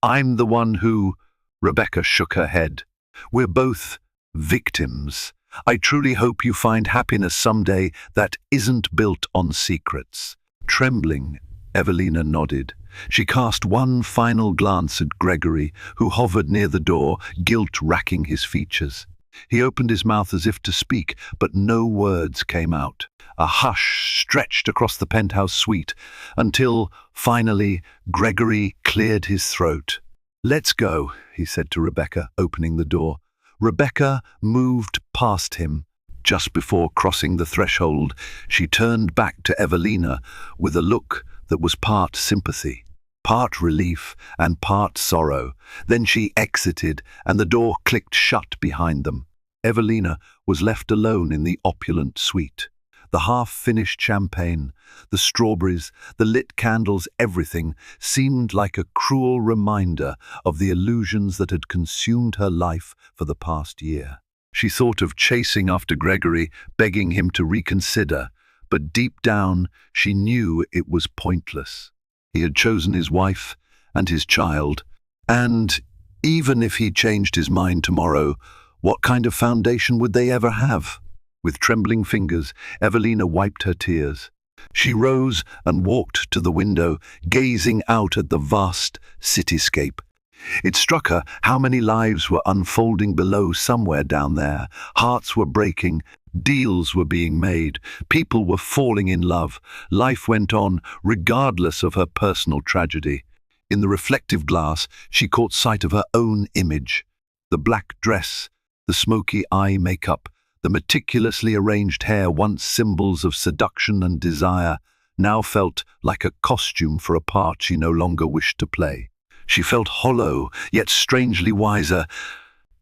A: "I'm the one who—" Rebecca shook her head. "We're both victims. I truly hope you find happiness someday that isn't built on secrets." Trembling, Evelina nodded. She cast one final glance at Gregory, who hovered near the door, guilt racking his features. He opened his mouth as if to speak, but no words came out. A hush stretched across the penthouse suite, until, finally, Gregory cleared his throat. "Let's go," he said to Rebecca, opening the door. Rebecca moved past him. Just before crossing the threshold, she turned back to Evelina with a look that was part sympathy, part relief, and part sorrow. Then she exited, and the door clicked shut behind them. Evelina was left alone in the opulent suite. The half-finished champagne, the strawberries, the lit candles, everything seemed like a cruel reminder of the illusions that had consumed her life for the past year. She thought of chasing after Gregory, begging him to reconsider, but deep down she knew it was pointless. He had chosen his wife and his child, and even if he changed his mind tomorrow, what kind of foundation would they ever have? With trembling fingers, Evelina wiped her tears. She rose and walked to the window, gazing out at the vast cityscape. It struck her how many lives were unfolding below somewhere down there. Hearts were breaking, deals were being made, people were falling in love. Life went on, regardless of her personal tragedy. In the reflective glass, she caught sight of her own image. The black dress, the smoky eye makeup, the meticulously arranged hair, once symbols of seduction and desire, now felt like a costume for a part she no longer wished to play. She felt hollow, yet strangely wiser.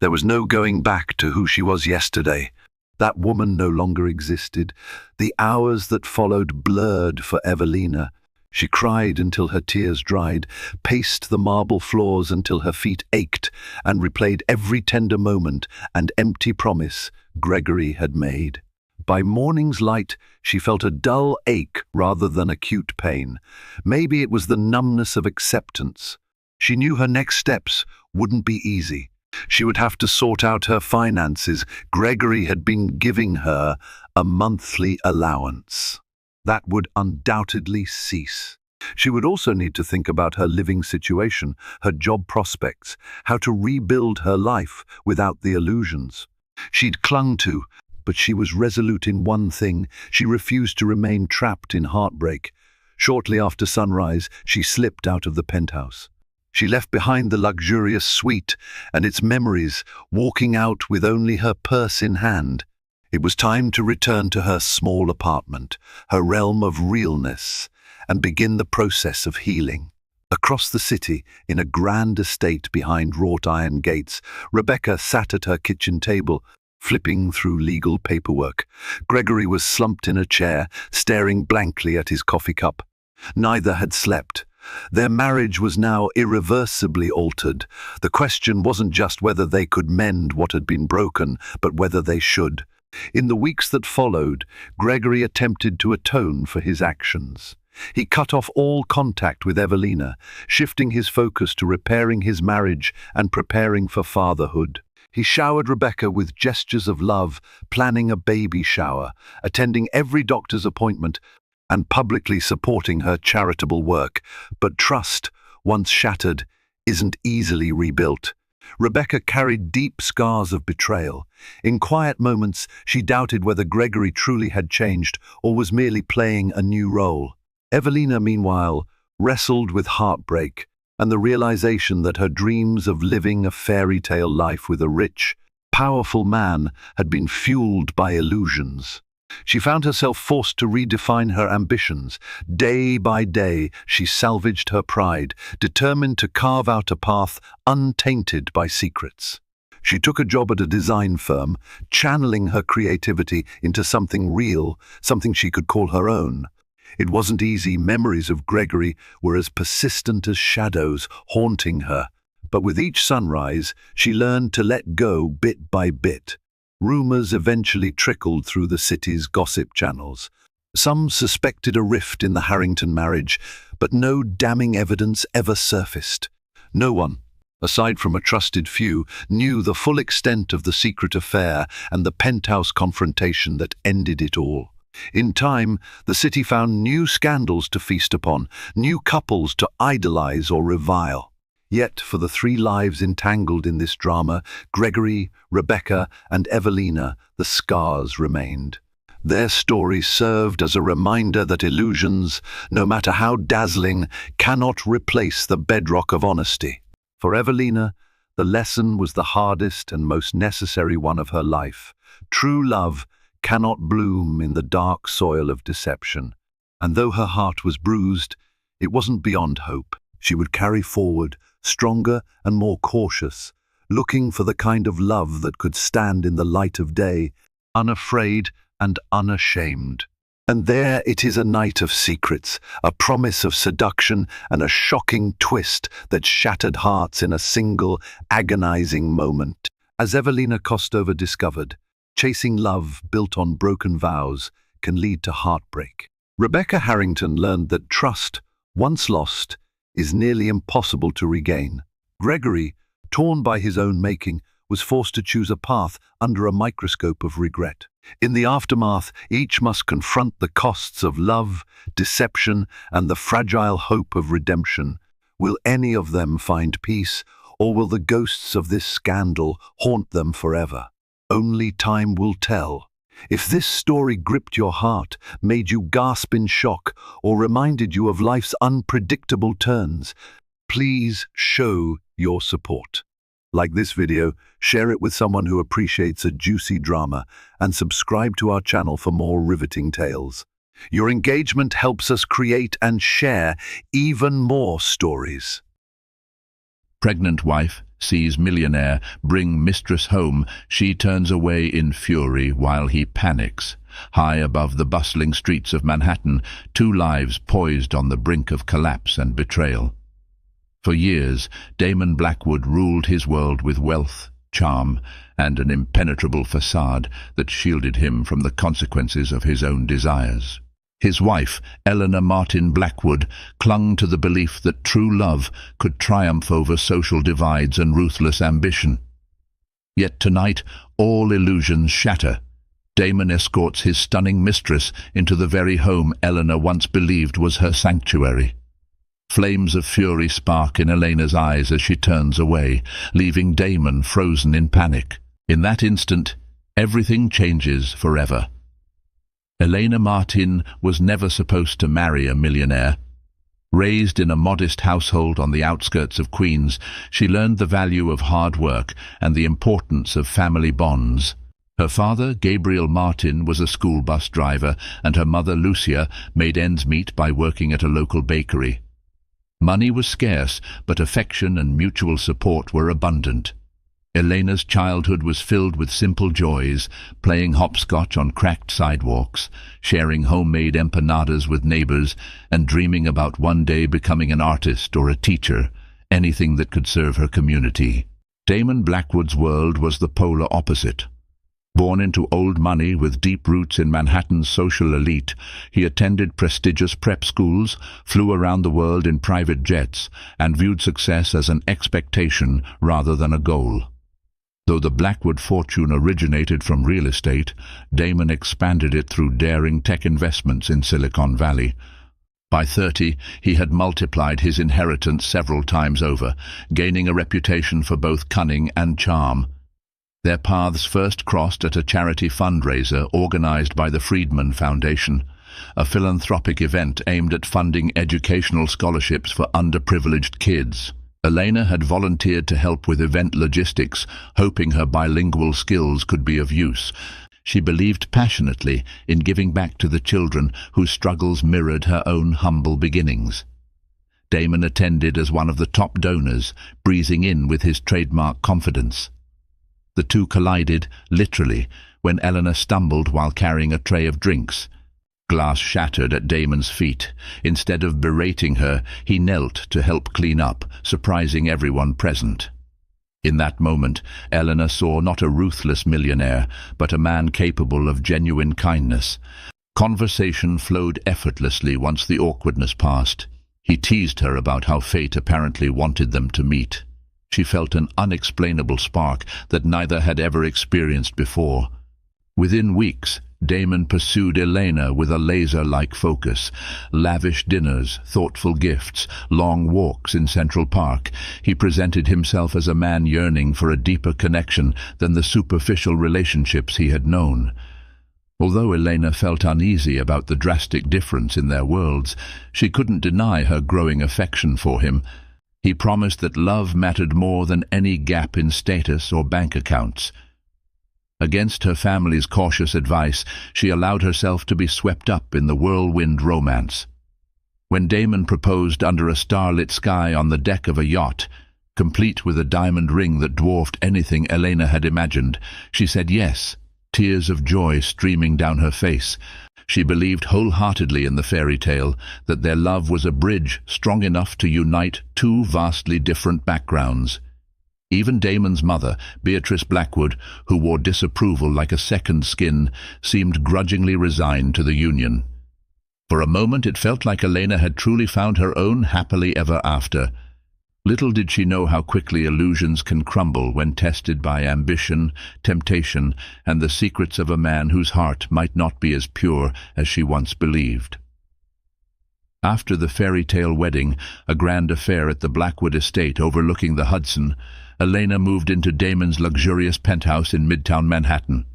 A: There was no going back to who she was yesterday. That woman no longer existed. The hours that followed blurred for Evelina. She cried until her tears dried, paced the marble floors until her feet ached, and replayed every tender moment and empty promise Gregory had made. By morning's light, she felt a dull ache rather than acute pain. Maybe it was the numbness of acceptance. She knew her next steps wouldn't be easy. She would have to sort out her finances. Gregory had been giving her a monthly allowance. That would undoubtedly cease. She would also need to think about her living situation, her job prospects, how to rebuild her life without the illusions she'd clung to. But she was resolute in one thing. She refused to remain trapped in heartbreak. Shortly after sunrise, she slipped out of the penthouse. She left behind the luxurious suite and its memories, walking out with only her purse in hand. It was time to return to her small apartment, her realm of realness, and begin the process of healing. Across the city, in a grand estate behind wrought iron gates, Rebecca sat at her kitchen table, flipping through legal paperwork. Gregory was slumped in a chair, staring blankly at his coffee cup. Neither had slept. Their marriage was now irreversibly altered. The question wasn't just whether they could mend what had been broken, but whether they should. In the weeks that followed, Gregory attempted to atone for his actions. He cut off all contact with Evelina, shifting his focus to repairing his marriage and preparing for fatherhood. He showered Rebecca with gestures of love, planning a baby shower, attending every doctor's appointment, and publicly supporting her charitable work. But trust, once shattered, isn't easily rebuilt. Rebecca carried deep scars of betrayal. In quiet moments, she doubted whether Gregory truly had changed or was merely playing a new role. Evelina, meanwhile, wrestled with heartbreak and the realization that her dreams of living a fairy tale life with a rich, powerful man had been fueled by illusions. She found herself forced to redefine her ambitions. Day by day, she salvaged her pride, determined to carve out a path untainted by secrets. She took a job at a design firm, channeling her creativity into something real, something she could call her own. It wasn't easy. Memories of Gregory were as persistent as shadows, haunting her. But with each sunrise, she learned to let go bit by bit. Rumors eventually trickled through the city's gossip channels. Some suspected a rift in the Harrington marriage, but no damning evidence ever surfaced. No one, aside from a trusted few, knew the full extent of the secret affair and the penthouse confrontation that ended it all. In time, the city found new scandals to feast upon, new couples to idolize or revile. Yet, for the three lives entangled in this drama, Gregory, Rebecca, and Evelina, the scars remained. Their story served as a reminder that illusions, no matter how dazzling, cannot replace the bedrock of honesty. For Evelina, the lesson was the hardest and most necessary one of her life. True love cannot bloom in the dark soil of deception. And though her heart was bruised, it wasn't beyond hope. She would carry forward, stronger and more cautious, looking for the kind of love that could stand in the light of day, unafraid and unashamed. And there it is, a night of secrets, a promise of seduction, and a shocking twist that shattered hearts in a single, agonizing moment. As Evelina Kostova discovered, chasing love built on broken vows can lead to heartbreak. Rebecca Harrington learned that trust, once lost, is nearly impossible to regain. Gregory, torn by his own making, was forced to choose a path under a microscope of regret. In the aftermath, each must confront the costs of love, deception, and the fragile hope of redemption. Will any of them find peace, or will the ghosts of this scandal haunt them forever? Only time will tell. If this story gripped your heart, made you gasp in shock, or reminded you of life's unpredictable turns, please show your support. Like this video, share it with someone who appreciates a juicy drama, and subscribe to our channel for more riveting tales. Your engagement helps us create and share even more stories.
B: Pregnant wife sees millionaire bring mistress home. She turns away in fury while he panics. High above the bustling streets of Manhattan, two lives poised on the brink of collapse and betrayal. For years, Damon Blackwood ruled his world with wealth, charm, and an impenetrable facade that shielded him from the consequences of his own desires. His wife, Eleanor Martin Blackwood, clung to the belief that true love could triumph over social divides and ruthless ambition. Yet tonight, all illusions shatter. Damon escorts his stunning mistress into the very home Eleanor once believed was her sanctuary. Flames of fury spark in Elena's eyes as she turns away, leaving Damon frozen in panic. In that instant, everything changes forever. Elena Martin was never supposed to marry a millionaire. Raised in a modest household on the outskirts of Queens, she learned the value of hard work and the importance of family bonds. Her father, Gabriel Martin, was a school bus driver, and her mother, Lucia, made ends meet by working at a local bakery. Money was scarce, but affection and mutual support were abundant. Elena's childhood was filled with simple joys, playing hopscotch on cracked sidewalks, sharing homemade empanadas with neighbors, and dreaming about one day becoming an artist or a teacher, anything that could serve her community. Damon Blackwood's world was the polar opposite. Born into old money with deep roots in Manhattan's social elite, he attended prestigious prep schools, flew around the world in private jets, and viewed success as an expectation rather than a goal. Though the Blackwood fortune originated from real estate, Damon expanded it through daring tech investments in Silicon Valley. By 30, he had multiplied his inheritance several times over, gaining a reputation for both cunning and charm. Their paths first crossed at a charity fundraiser organized by the Friedman Foundation, a philanthropic event aimed at funding educational scholarships for underprivileged kids. Elena had volunteered to help with event logistics, hoping her bilingual skills could be of use. She believed passionately in giving back to the children whose struggles mirrored her own humble beginnings. Damon attended as one of the top donors, breezing in with his trademark confidence. The two collided, literally, when Eleanor stumbled while carrying a tray of drinks. Glass shattered at Damon's feet. Instead of berating her, he knelt to help clean up, surprising everyone present. In that moment, Eleanor saw not a ruthless millionaire, but a man capable of genuine kindness. Conversation flowed effortlessly once the awkwardness passed. He teased her about how fate apparently wanted them to meet. She felt an unexplainable spark that neither had ever experienced before. Within weeks, Damon pursued Elena with a laser-like focus. Lavish dinners, thoughtful gifts, long walks in Central Park. He presented himself as a man yearning for a deeper connection than the superficial relationships he had known. Although Elena felt uneasy about the drastic difference in their worlds, she couldn't deny her growing affection for him. He promised that love mattered more than any gap in status or bank accounts. Against her family's cautious advice, she allowed herself to be swept up in the whirlwind romance. When Damon proposed under a starlit sky on the deck of a yacht, complete with a diamond ring that dwarfed anything Elena had imagined, she said yes, tears of joy streaming down her face. She believed wholeheartedly in the fairy tale, that their love was a bridge strong enough to unite two vastly different backgrounds. Even Damon's mother, Beatrice Blackwood, who wore disapproval like a second skin, seemed grudgingly resigned to the union. For a moment it felt like Elena had truly found her own happily ever after. Little did she know how quickly illusions can crumble when tested by ambition, temptation, and the secrets of a man whose heart might not be as pure as she once believed. After the fairy tale wedding, a grand affair at the Blackwood estate overlooking the Hudson, Elena moved into Damon's luxurious penthouse in Midtown Manhattan.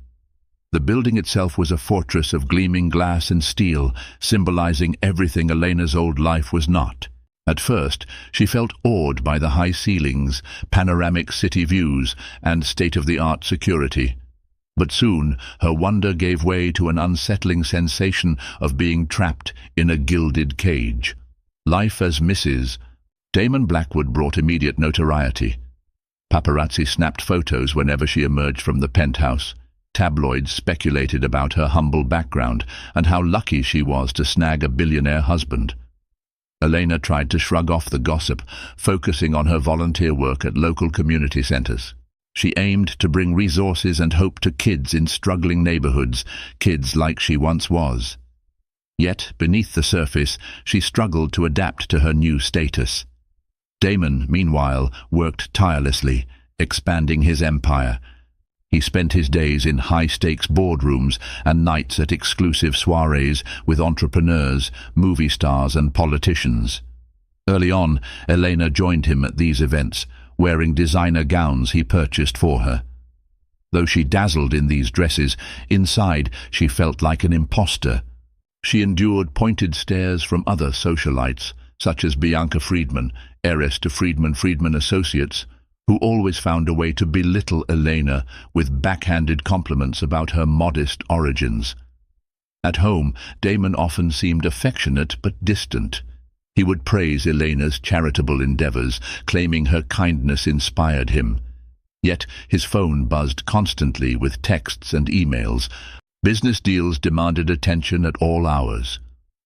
B: The building itself was a fortress of gleaming glass and steel, symbolizing everything Elena's old life was not. At first, she felt awed by the high ceilings, panoramic city views, and state-of-the-art security. But soon, her wonder gave way to an unsettling sensation of being trapped in a gilded cage. Life as Mrs. Damon Blackwood brought immediate notoriety. Paparazzi snapped photos whenever she emerged from the penthouse. Tabloids speculated about her humble background and how lucky she was to snag a billionaire husband. Elena tried to shrug off the gossip, focusing on her volunteer work at local community centers. She aimed to bring resources and hope to kids in struggling neighborhoods, kids like she once was. Yet, beneath the surface, she struggled to adapt to her new status. Damon, meanwhile, worked tirelessly, expanding his empire. He spent his days in high-stakes boardrooms and nights at exclusive soirees with entrepreneurs, movie stars and politicians. Early on, Elena joined him at these events, wearing designer gowns he purchased for her. Though she dazzled in these dresses, inside she felt like an imposter. She endured pointed stares from other socialites, such as Bianca Friedman, heiress to Friedman Associates, who always found a way to belittle Elena with backhanded compliments about her modest origins. At home, Damon often seemed affectionate but distant. He would praise Elena's charitable endeavors, claiming her kindness inspired him. Yet his phone buzzed constantly with texts and emails. Business deals demanded attention at all hours.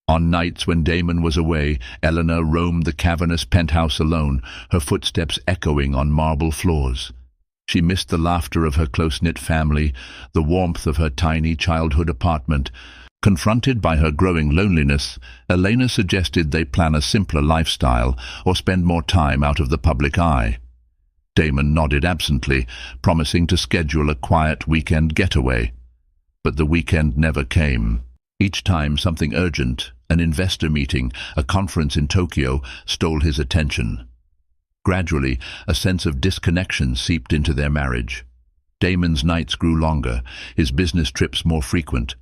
B: On nights when Damon was away, Eleanor roamed the cavernous penthouse alone, her footsteps echoing on marble floors. She missed the laughter of her close-knit family, the warmth of her tiny childhood apartment. Confronted by her growing loneliness, Elena suggested they plan a simpler lifestyle or spend more time out of the public eye. Damon nodded absently, promising to schedule a quiet weekend getaway. But the weekend never came. Each time something urgent, an investor meeting, a conference in Tokyo, stole his attention. Gradually, a sense of disconnection seeped into their marriage. Damon's nights grew longer, his business trips more frequent.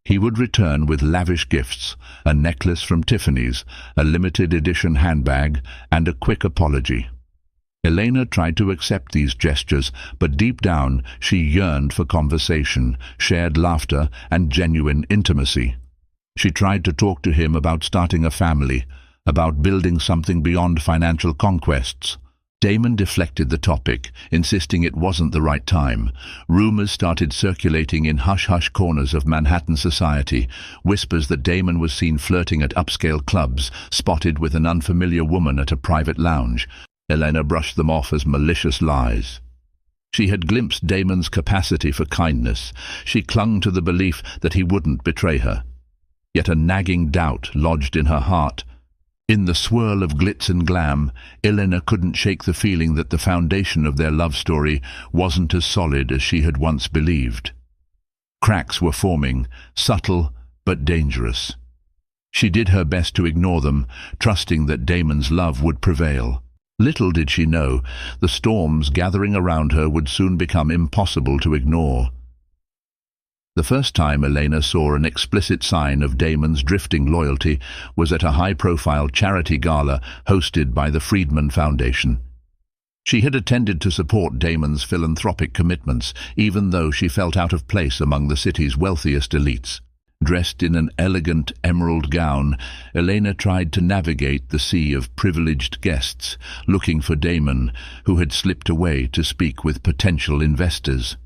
B: He would return with lavish gifts, a necklace from Tiffany's, a limited edition handbag, and a quick apology. Elena tried to accept these gestures, but deep down she yearned for conversation, shared laughter, and genuine intimacy. She tried to talk to him about starting a family, about building something beyond financial conquests. Damon deflected the topic, insisting it wasn't the right time. Rumors started circulating in hush-hush corners of Manhattan society, whispers that Damon was seen flirting at upscale clubs, spotted with an unfamiliar woman at a private lounge. Elena brushed them off as malicious lies. She had glimpsed Damon's capacity for kindness. She clung to the belief that he wouldn't betray her. Yet a nagging doubt lodged in her heart. In the swirl of glitz and glam, Elena couldn't shake the feeling that the foundation of their love story wasn't as solid as she had once believed. Cracks were forming, subtle but dangerous. She did her best to ignore them, trusting that Damon's love would prevail. Little did she know, the storms gathering around her would soon become impossible to ignore. The first time Elena saw an explicit sign of Damon's drifting loyalty was at a high-profile charity gala hosted by the Friedman Foundation. She had attended to support Damon's philanthropic commitments, even though she felt out of place among the city's wealthiest elites. Dressed in an elegant emerald gown, Elena tried to navigate the sea of privileged guests, looking for Damon, who had slipped away to speak with potential investors.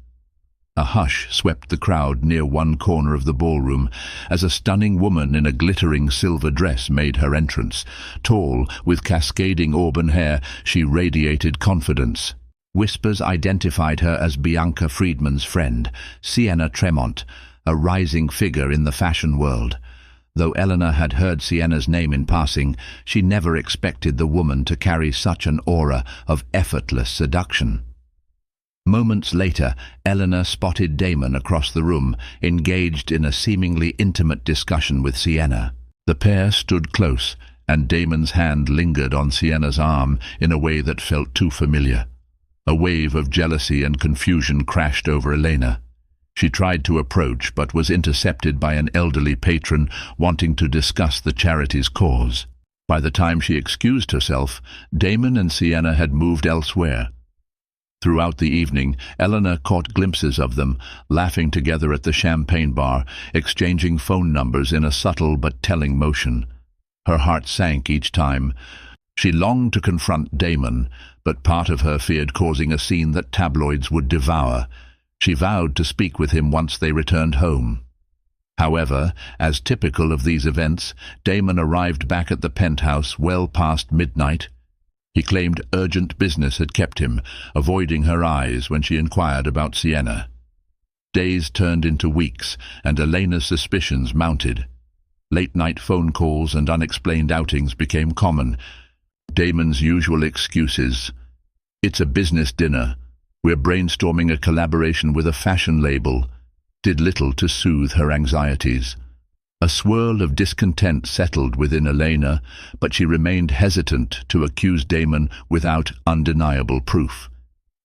B: A hush swept the crowd near one corner of the ballroom as a stunning woman in a glittering silver dress made her entrance. Tall, with cascading auburn hair, she radiated confidence. Whispers identified her as Bianca Friedman's friend, Sienna Tremont, a rising figure in the fashion world. Though Eleanor had heard Sienna's name in passing, she never expected the woman to carry such an aura of effortless seduction. Moments later, Eleanor spotted Damon across the room, engaged in a seemingly intimate discussion with Sienna. The pair stood close, and Damon's hand lingered on Sienna's arm in a way that felt too familiar. A wave of jealousy and confusion crashed over Elena. She tried to approach, but was intercepted by an elderly patron wanting to discuss the charity's cause. By the time she excused herself, Damon and Sienna had moved elsewhere. Throughout the evening, Eleanor caught glimpses of them, laughing together at the champagne bar, exchanging phone numbers in a subtle but telling motion. Her heart sank each time. She longed to confront Damon, but part of her feared causing a scene that tabloids would devour. She vowed to speak with him once they returned home. However, as typical of these events, Damon arrived back at the penthouse well past midnight. He claimed urgent business had kept him, avoiding her eyes when she inquired about Sienna. Days turned into weeks, and Elena's suspicions mounted. Late-night phone calls and unexplained outings became common. Damon's usual excuses: "It's a business dinner. We're brainstorming a collaboration with a fashion label," did little to soothe her anxieties. A swirl of discontent settled within Elena, but she remained hesitant to accuse Damon without undeniable proof.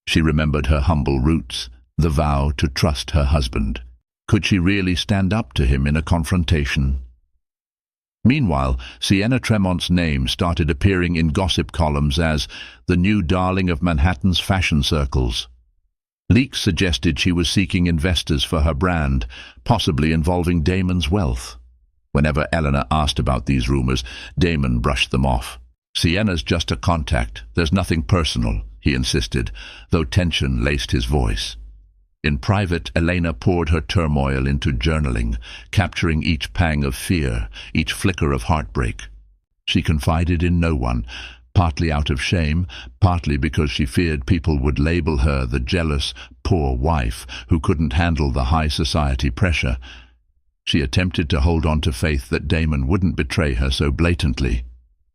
B: She remembered her humble roots, the vow to trust her husband. Could she really stand up to him in a confrontation? Meanwhile, Sienna Tremont's name started appearing in gossip columns as the new darling of Manhattan's fashion circles. Leaks suggested she was seeking investors for her brand, possibly involving Damon's wealth. Whenever Eleanor asked about these rumors, Damon brushed them off. "Sienna's just a contact. There's nothing personal," he insisted, though tension laced his voice. In private, Elena poured her turmoil into journaling, capturing each pang of fear, each flicker of heartbreak. She confided in no one, partly out of shame, partly because she feared people would label her the jealous, poor wife who couldn't handle the high society pressure. She attempted to hold on to faith that Damon wouldn't betray her so blatantly.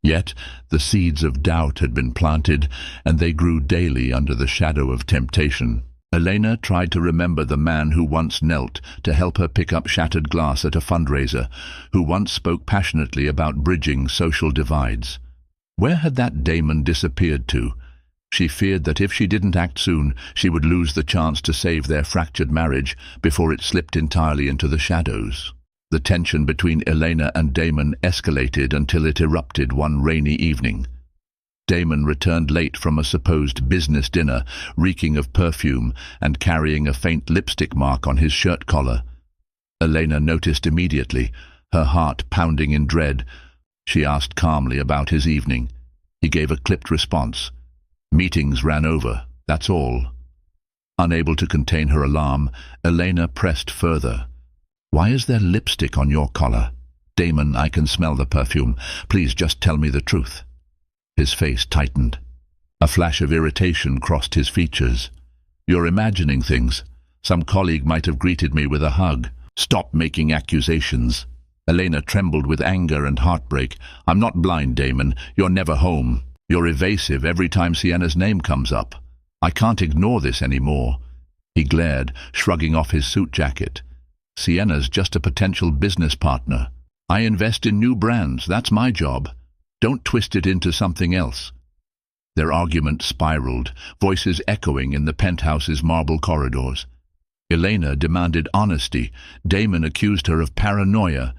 B: Yet the seeds of doubt had been planted, and they grew daily under the shadow of temptation. Elena tried to remember the man who once knelt to help her pick up shattered glass at a fundraiser, who once spoke passionately about bridging social divides. Where had that Damon disappeared to? She feared that if she didn't act soon, she would lose the chance to save their fractured marriage before it slipped entirely into the shadows. The tension between Elena and Damon escalated until it erupted one rainy evening. Damon returned late from a supposed business dinner, reeking of perfume and carrying a faint lipstick mark on his shirt collar. Elena noticed immediately, her heart pounding in dread. She asked calmly about his evening. He gave a clipped response. "Meetings ran over, that's all." Unable to contain her alarm, Elena pressed further. "Why is there lipstick on your collar? Damon, I can smell the perfume. Please just tell me the truth." His face tightened. A flash of irritation crossed his features. "You're imagining things. Some colleague might have greeted me with a hug." "Stop making accusations." Elena trembled with anger and heartbreak. "I'm not blind, Damon. You're never home. You're evasive every time Sienna's name comes up. I can't ignore this anymore." He glared, shrugging off his suit jacket. "Sienna's just a potential business partner. I invest in new brands. That's my job. Don't twist it into something else." Their argument spiraled, voices echoing in the penthouse's marble corridors. Elena demanded honesty. Damon accused her of paranoia.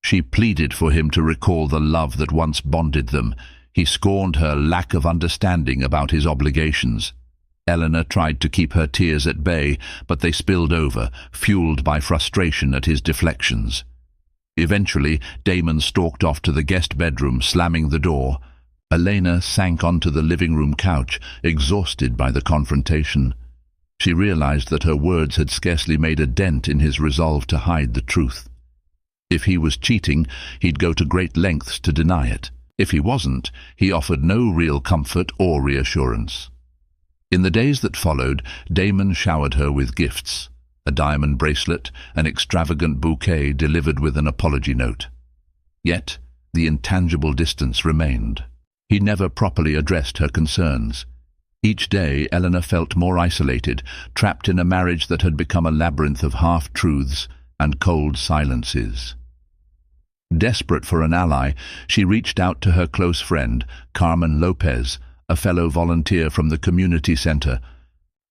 B: She pleaded for him to recall the love that once bonded them. He scorned her lack of understanding about his obligations. Eleanor tried to keep her tears at bay, but they spilled over, fueled by frustration at his deflections. Eventually, Damon stalked off to the guest bedroom, slamming the door. Elena sank onto the living room couch, exhausted by the confrontation. She realized that her words had scarcely made a dent in his resolve to hide the truth. If he was cheating, he'd go to great lengths to deny it. If he wasn't, he offered no real comfort or reassurance. In the days that followed, Damon showered her with gifts. A diamond bracelet, an extravagant bouquet delivered with an apology note. Yet, the intangible distance remained. He never properly addressed her concerns. Each day, Eleanor felt more isolated, trapped in a marriage that had become a labyrinth of half-truths and cold silences. Desperate for an ally, she reached out to her close friend, Carmen Lopez, a fellow volunteer from the community center.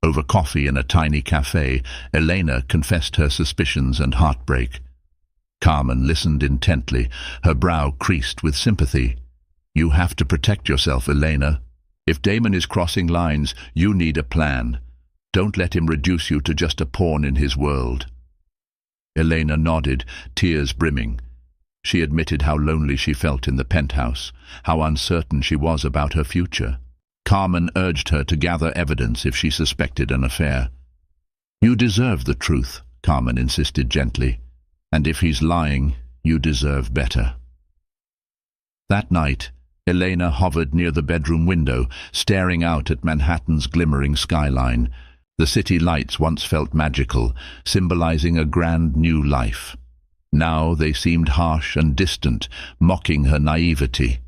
B: Over coffee in a tiny cafe, Elena confessed her suspicions and heartbreak. Carmen listened intently, her brow creased with sympathy. "You have to protect yourself, Elena. If Damon is crossing lines, you need a plan. Don't let him reduce you to just a pawn in his world." Elena nodded, tears brimming. She admitted how lonely she felt in the penthouse, how uncertain she was about her future. Carmen urged her to gather evidence if she suspected an affair. "You deserve the truth," Carmen insisted gently. "And if he's lying, you deserve better." That night, Elena hovered near the bedroom window, staring out at Manhattan's glimmering skyline. The city lights once felt magical, symbolizing a grand new life. Now they seemed harsh and distant, mocking her naivety.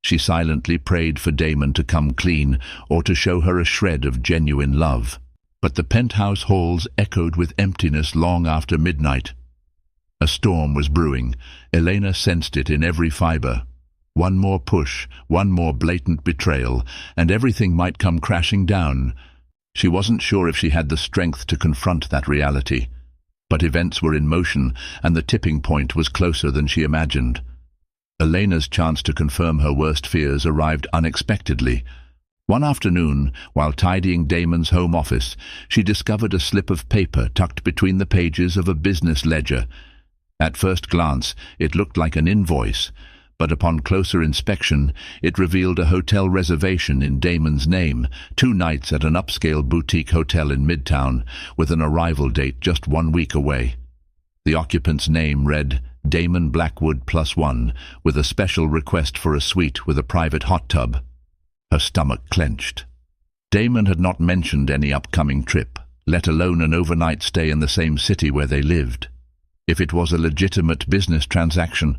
B: She silently prayed for Damon to come clean, or to show her a shred of genuine love. But the penthouse halls echoed with emptiness long after midnight. A storm was brewing. Elena sensed it in every fiber. One more push, one more blatant betrayal, and everything might come crashing down. She wasn't sure if she had the strength to confront that reality. But events were in motion, and the tipping point was closer than she imagined. Elena's chance to confirm her worst fears arrived unexpectedly. One afternoon, while tidying Damon's home office, she discovered a slip of paper tucked between the pages of a business ledger. At first glance, it looked like an invoice, But upon closer inspection, it revealed a hotel reservation in Damon's name, 2 nights at an upscale boutique hotel in Midtown, with an arrival date just 1 week away. The occupant's name read Damon Blackwood +1, with a special request for a suite with a private hot tub. Her stomach clenched. Damon had not mentioned any upcoming trip, let alone an overnight stay in the same city where they lived. If it was a legitimate business transaction,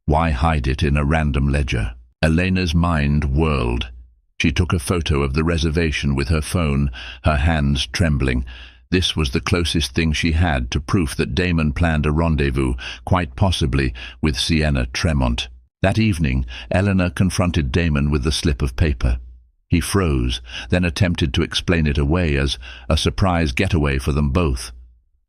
B: why hide it in a random ledger? Elena's mind whirled. She took a photo of the reservation with her phone, her hands trembling. This was the closest thing she had to proof that Damon planned a rendezvous, quite possibly with Sienna Tremont. That evening, Eleanor confronted Damon with the slip of paper. He froze, then attempted to explain it away as a surprise getaway for them both.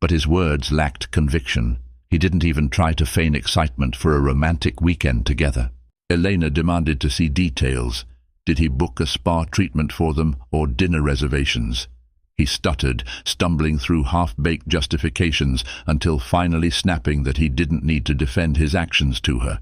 B: But his words lacked conviction. He didn't even try to feign excitement for a romantic weekend together. Elena demanded to see details. Did he book a spa treatment for them or dinner reservations? He stuttered, stumbling through half-baked justifications until finally snapping that he didn't need to defend his actions to her.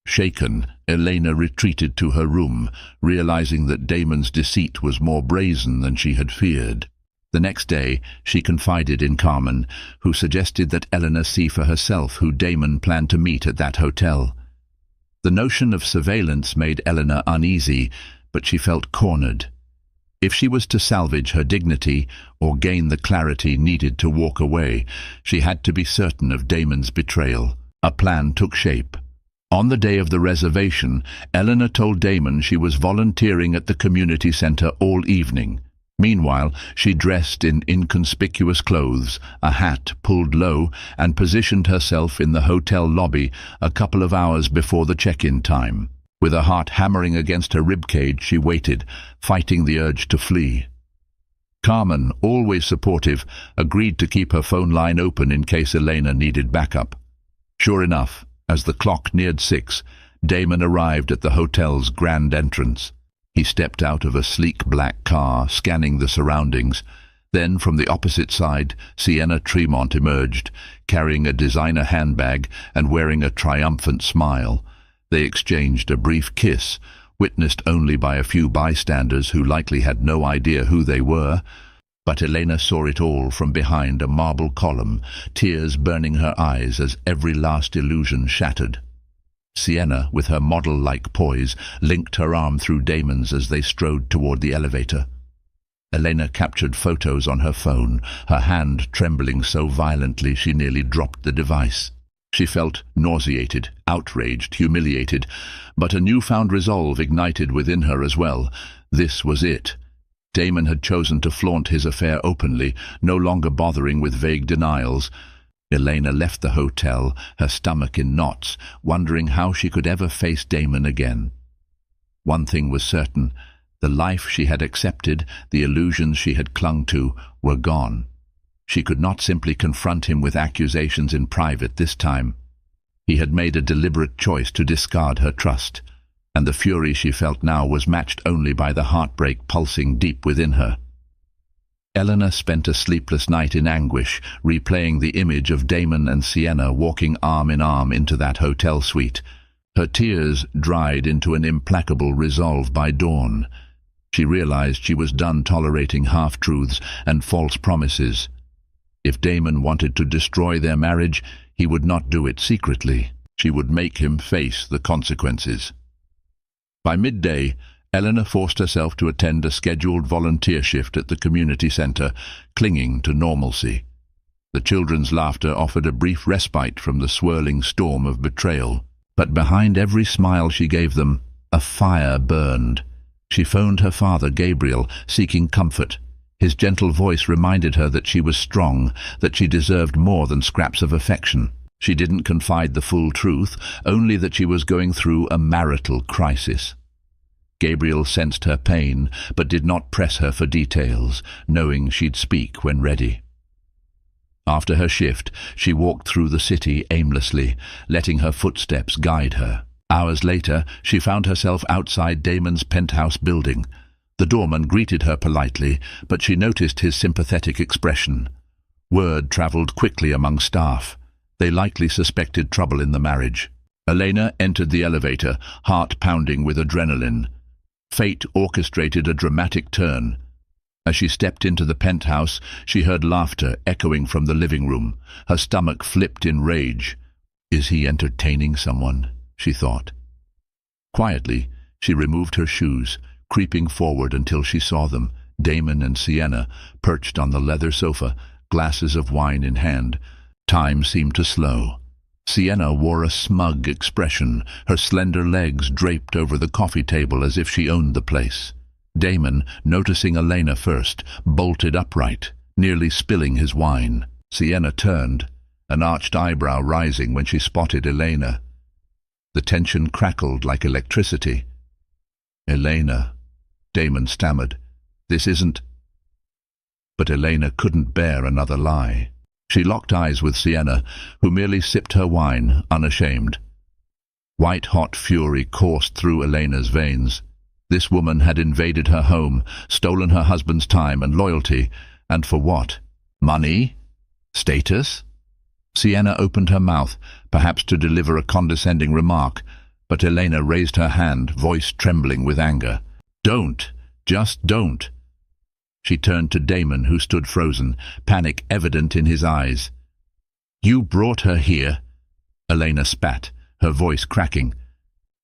B: Shaken, Elena retreated to her room, realizing that Damon's deceit was more brazen than she had feared. The next day, she confided in Carmen, who suggested that Eleanor see for herself who Damon planned to meet at that hotel. The notion of surveillance made Eleanor uneasy, but she felt cornered. If she was to salvage her dignity or gain the clarity needed to walk away, she had to be certain of Damon's betrayal. A plan took shape. On the day of the reservation, Eleanor told Damon she was volunteering at the community center all evening. Meanwhile, she dressed in inconspicuous clothes, a hat pulled low, and positioned herself in the hotel lobby a couple of hours before the check-in time. With her heart hammering against her ribcage, she waited, fighting the urge to flee. Carmen, always supportive, agreed to keep her phone line open in case Elena needed backup. Sure enough, as the clock neared 6, Damon arrived at the hotel's grand entrance. He stepped out of a sleek black car, scanning the surroundings. Then, from the opposite side, Sienna Tremont emerged, carrying a designer handbag and wearing a triumphant smile. They exchanged a brief kiss, witnessed only by a few bystanders who likely had no idea who they were. But Elena saw it all from behind a marble column, tears burning her eyes as every last illusion shattered. Sienna, with her model-like poise, linked her arm through Damon's as they strode toward the elevator. Elena captured photos on her phone, her hand trembling so violently she nearly dropped the device. She felt nauseated, outraged, humiliated, but a newfound resolve ignited within her as well. This was it. Damon had chosen to flaunt his affair openly, no longer bothering with vague denials. Elena left the hotel, her stomach in knots, wondering how she could ever face Damon again. One thing was certain: the life she had accepted, the illusions she had clung to, were gone. She could not simply confront him with accusations in private this time. He had made a deliberate choice to discard her trust, and the fury she felt now was matched only by the heartbreak pulsing deep within her. Eleanor spent a sleepless night in anguish, replaying the image of Damon and Sienna walking arm in arm into that hotel suite. Her tears dried into an implacable resolve by dawn. She realized she was done tolerating half-truths and false promises. If Damon wanted to destroy their marriage, he would not do it secretly. She would make him face the consequences. By midday, Eleanor forced herself to attend a scheduled volunteer shift at the community center, clinging to normalcy. The children's laughter offered a brief respite from the swirling storm of betrayal. But behind every smile she gave them, a fire burned. She phoned her father, Gabriel, seeking comfort. His gentle voice reminded her that she was strong, that she deserved more than scraps of affection. She didn't confide the full truth, only that she was going through a marital crisis. Gabriel sensed her pain, but did not press her for details, knowing she'd speak when ready. After her shift, she walked through the city aimlessly, letting her footsteps guide her. Hours later, she found herself outside Damon's penthouse building. The doorman greeted her politely, but she noticed his sympathetic expression. Word traveled quickly among staff. They likely suspected trouble in the marriage. Elena entered the elevator, heart pounding with adrenaline. Fate orchestrated a dramatic turn. As she stepped into the penthouse, she heard laughter echoing from the living room. Her stomach flipped in rage. "Is he entertaining someone?" she thought. Quietly, she removed her shoes, creeping forward until she saw them, Damon and Sienna, perched on the leather sofa, glasses of wine in hand. Time seemed to slow. Sienna wore a smug expression, her slender legs draped over the coffee table as if she owned the place. Damon, noticing Elena first, bolted upright, nearly spilling his wine. Sienna turned, an arched eyebrow rising when she spotted Elena. The tension crackled like electricity. "Elena," Damon stammered, "this isn't—" But Elena couldn't bear another lie. She locked eyes with Sienna, who merely sipped her wine, unashamed. White-hot fury coursed through Elena's veins. This woman had invaded her home, stolen her husband's time and loyalty, and for what? Money? Status? Sienna opened her mouth, perhaps to deliver a condescending remark, but Elena raised her hand, voice trembling with anger. "Don't! Just don't!" She turned to Damon, who stood frozen, panic evident in his eyes. "You brought her here?" Elena spat, her voice cracking.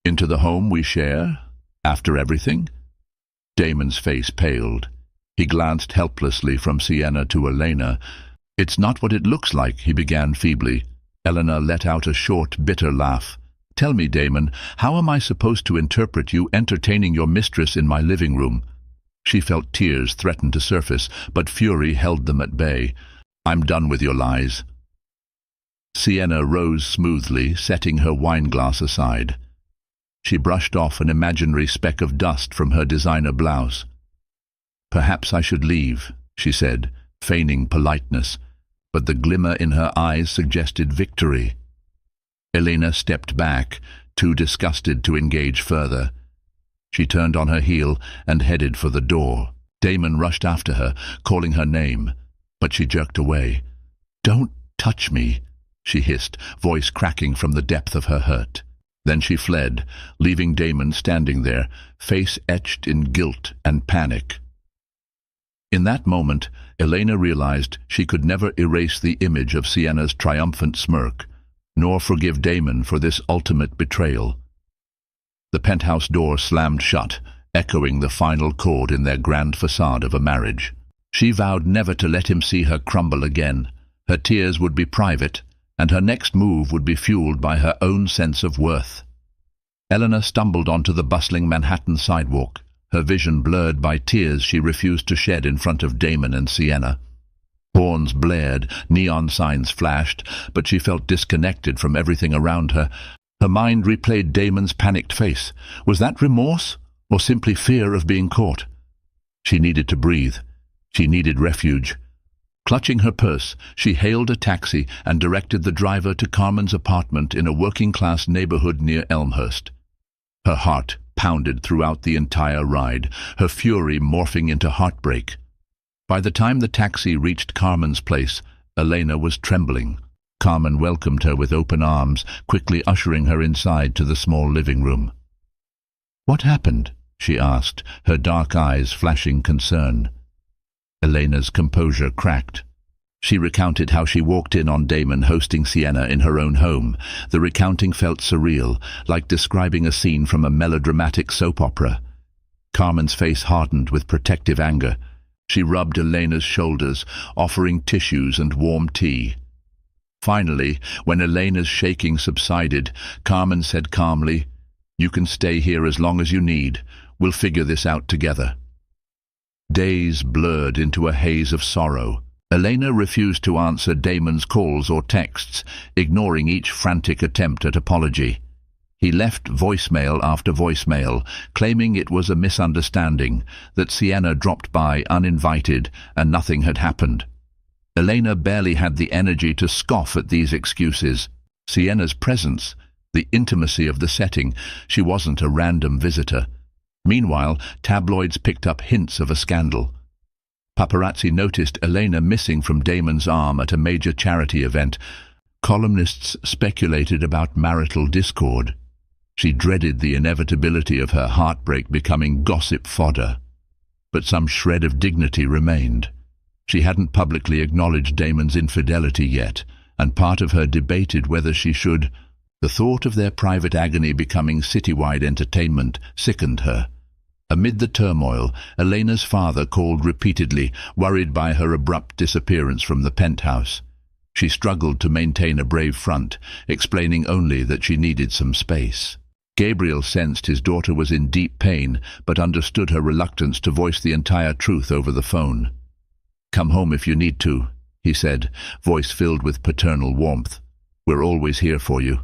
B: "Into the home we share? After everything?" Damon's face paled. He glanced helplessly from Sienna to Elena. "It's not what it looks like," he began feebly. Elena let out a short, bitter laugh. "Tell me, Damon, how am I supposed to interpret you entertaining your mistress in my living room?" She felt tears threaten to surface, but fury held them at bay. "I'm done with your lies." Sienna rose smoothly, setting her wineglass aside. She brushed off an imaginary speck of dust from her designer blouse. "Perhaps I should leave," she said, feigning politeness, but the glimmer in her eyes suggested victory. Elena stepped back, too disgusted to engage further. She turned on her heel and headed for the door. Damon rushed after her, calling her name, but she jerked away. "Don't touch me," she hissed, voice cracking from the depth of her hurt. Then she fled, leaving Damon standing there, face etched in guilt and panic. In that moment, Elena realized she could never erase the image of Sienna's triumphant smirk, nor forgive Damon for this ultimate betrayal. The penthouse door slammed shut, echoing the final chord in their grand facade of a marriage. She vowed never to let him see her crumble again. Her tears would be private, and her next move would be fueled by her own sense of worth. Eleanor stumbled onto the bustling Manhattan sidewalk, her vision blurred by tears she refused to shed in front of Damon and Sienna. Horns blared, neon signs flashed, but she felt disconnected from everything around her. Her mind replayed Damon's panicked face. Was that remorse, or simply fear of being caught? She needed to breathe. She needed refuge. Clutching her purse, she hailed a taxi and directed the driver to Carmen's apartment in a working-class neighborhood near Elmhurst. Her heart pounded throughout the entire ride, her fury morphing into heartbreak. By the time the taxi reached Carmen's place, Elena was trembling. Carmen welcomed her with open arms, quickly ushering her inside to the small living room. "What happened?" she asked, her dark eyes flashing concern. Elena's composure cracked. She recounted how she walked in on Damon hosting Sienna in her own home. The recounting felt surreal, like describing a scene from a melodramatic soap opera. Carmen's face hardened with protective anger. She rubbed Elena's shoulders, offering tissues and warm tea. Finally, when Elena's shaking subsided, Carmen said calmly, "You can stay here as long as you need. We'll figure this out together." Days blurred into a haze of sorrow. Elena refused to answer Damon's calls or texts, ignoring each frantic attempt at apology. He left voicemail after voicemail, claiming it was a misunderstanding, that Sienna dropped by uninvited and nothing had happened. Elena barely had the energy to scoff at these excuses. Sienna's presence, the intimacy of the setting, she wasn't a random visitor. Meanwhile, tabloids picked up hints of a scandal. Paparazzi noticed Elena missing from Damon's arm at a major charity event. Columnists speculated about marital discord. She dreaded the inevitability of her heartbreak becoming gossip fodder. But some shred of dignity remained. She hadn't publicly acknowledged Damon's infidelity yet, and part of her debated whether she should. The thought of their private agony becoming citywide entertainment sickened her. Amid the turmoil, Elena's father called repeatedly, worried by her abrupt disappearance from the penthouse. She struggled to maintain a brave front, explaining only that she needed some space. Gabriel sensed his daughter was in deep pain, but understood her reluctance to voice the entire truth over the phone. "Come home if you need to," he said, voice filled with paternal warmth. "We're always here for you."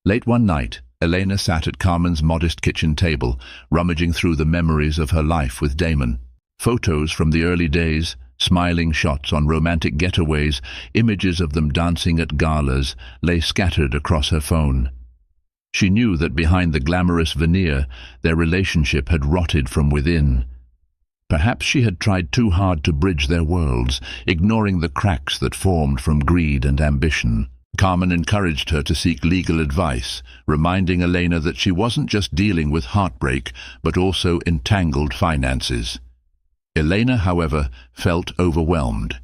B: Late one night, Elena sat at Carmen's modest kitchen table, rummaging through the memories of her life with Damon. Photos from the early days, smiling shots on romantic getaways, images of them dancing at galas, lay scattered across her phone. She knew that behind the glamorous veneer, their relationship had rotted from within. Perhaps she had tried too hard to bridge their worlds, ignoring the cracks that formed from greed and ambition. Carmen encouraged her to seek legal advice, reminding Elena that she wasn't just dealing with heartbreak, but also entangled finances. Elena, however, felt overwhelmed.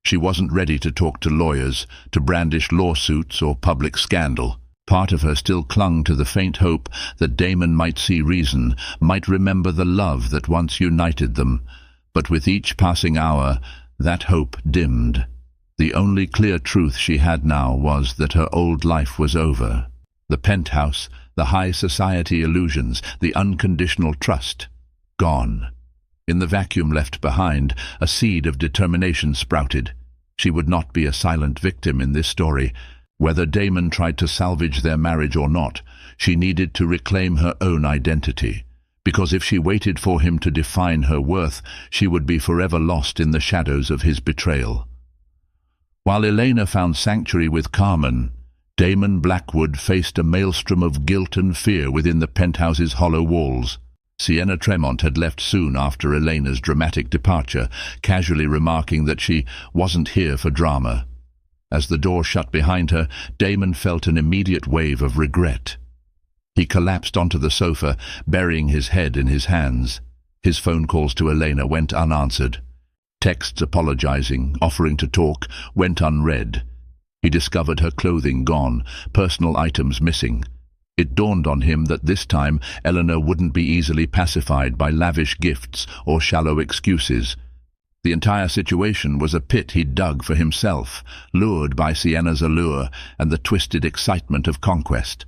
B: She wasn't ready to talk to lawyers, to brandish lawsuits or public scandal. Part of her still clung to the faint hope that Damon might see reason, might remember the love that once united them. But with each passing hour, that hope dimmed. The only clear truth she had now was that her old life was over. The penthouse, the high society illusions, the unconditional trust, gone. In the vacuum left behind, a seed of determination sprouted. She would not be a silent victim in this story. Whether Damon tried to salvage their marriage or not, she needed to reclaim her own identity. Because if she waited for him to define her worth, she would be forever lost in the shadows of his betrayal. While Elena found sanctuary with Carmen, Damon Blackwood faced a maelstrom of guilt and fear within the penthouse's hollow walls. Sienna Tremont had left soon after Elena's dramatic departure, casually remarking that she wasn't here for drama. As the door shut behind her, Damon felt an immediate wave of regret. He collapsed onto the sofa, burying his head in his hands. His phone calls to Elena went unanswered. Texts apologizing, offering to talk, went unread. He discovered her clothing gone, personal items missing. It dawned on him that this time Eleanor wouldn't be easily pacified by lavish gifts or shallow excuses. The entire situation was a pit he'd dug for himself, lured by Sienna's allure and the twisted excitement of conquest.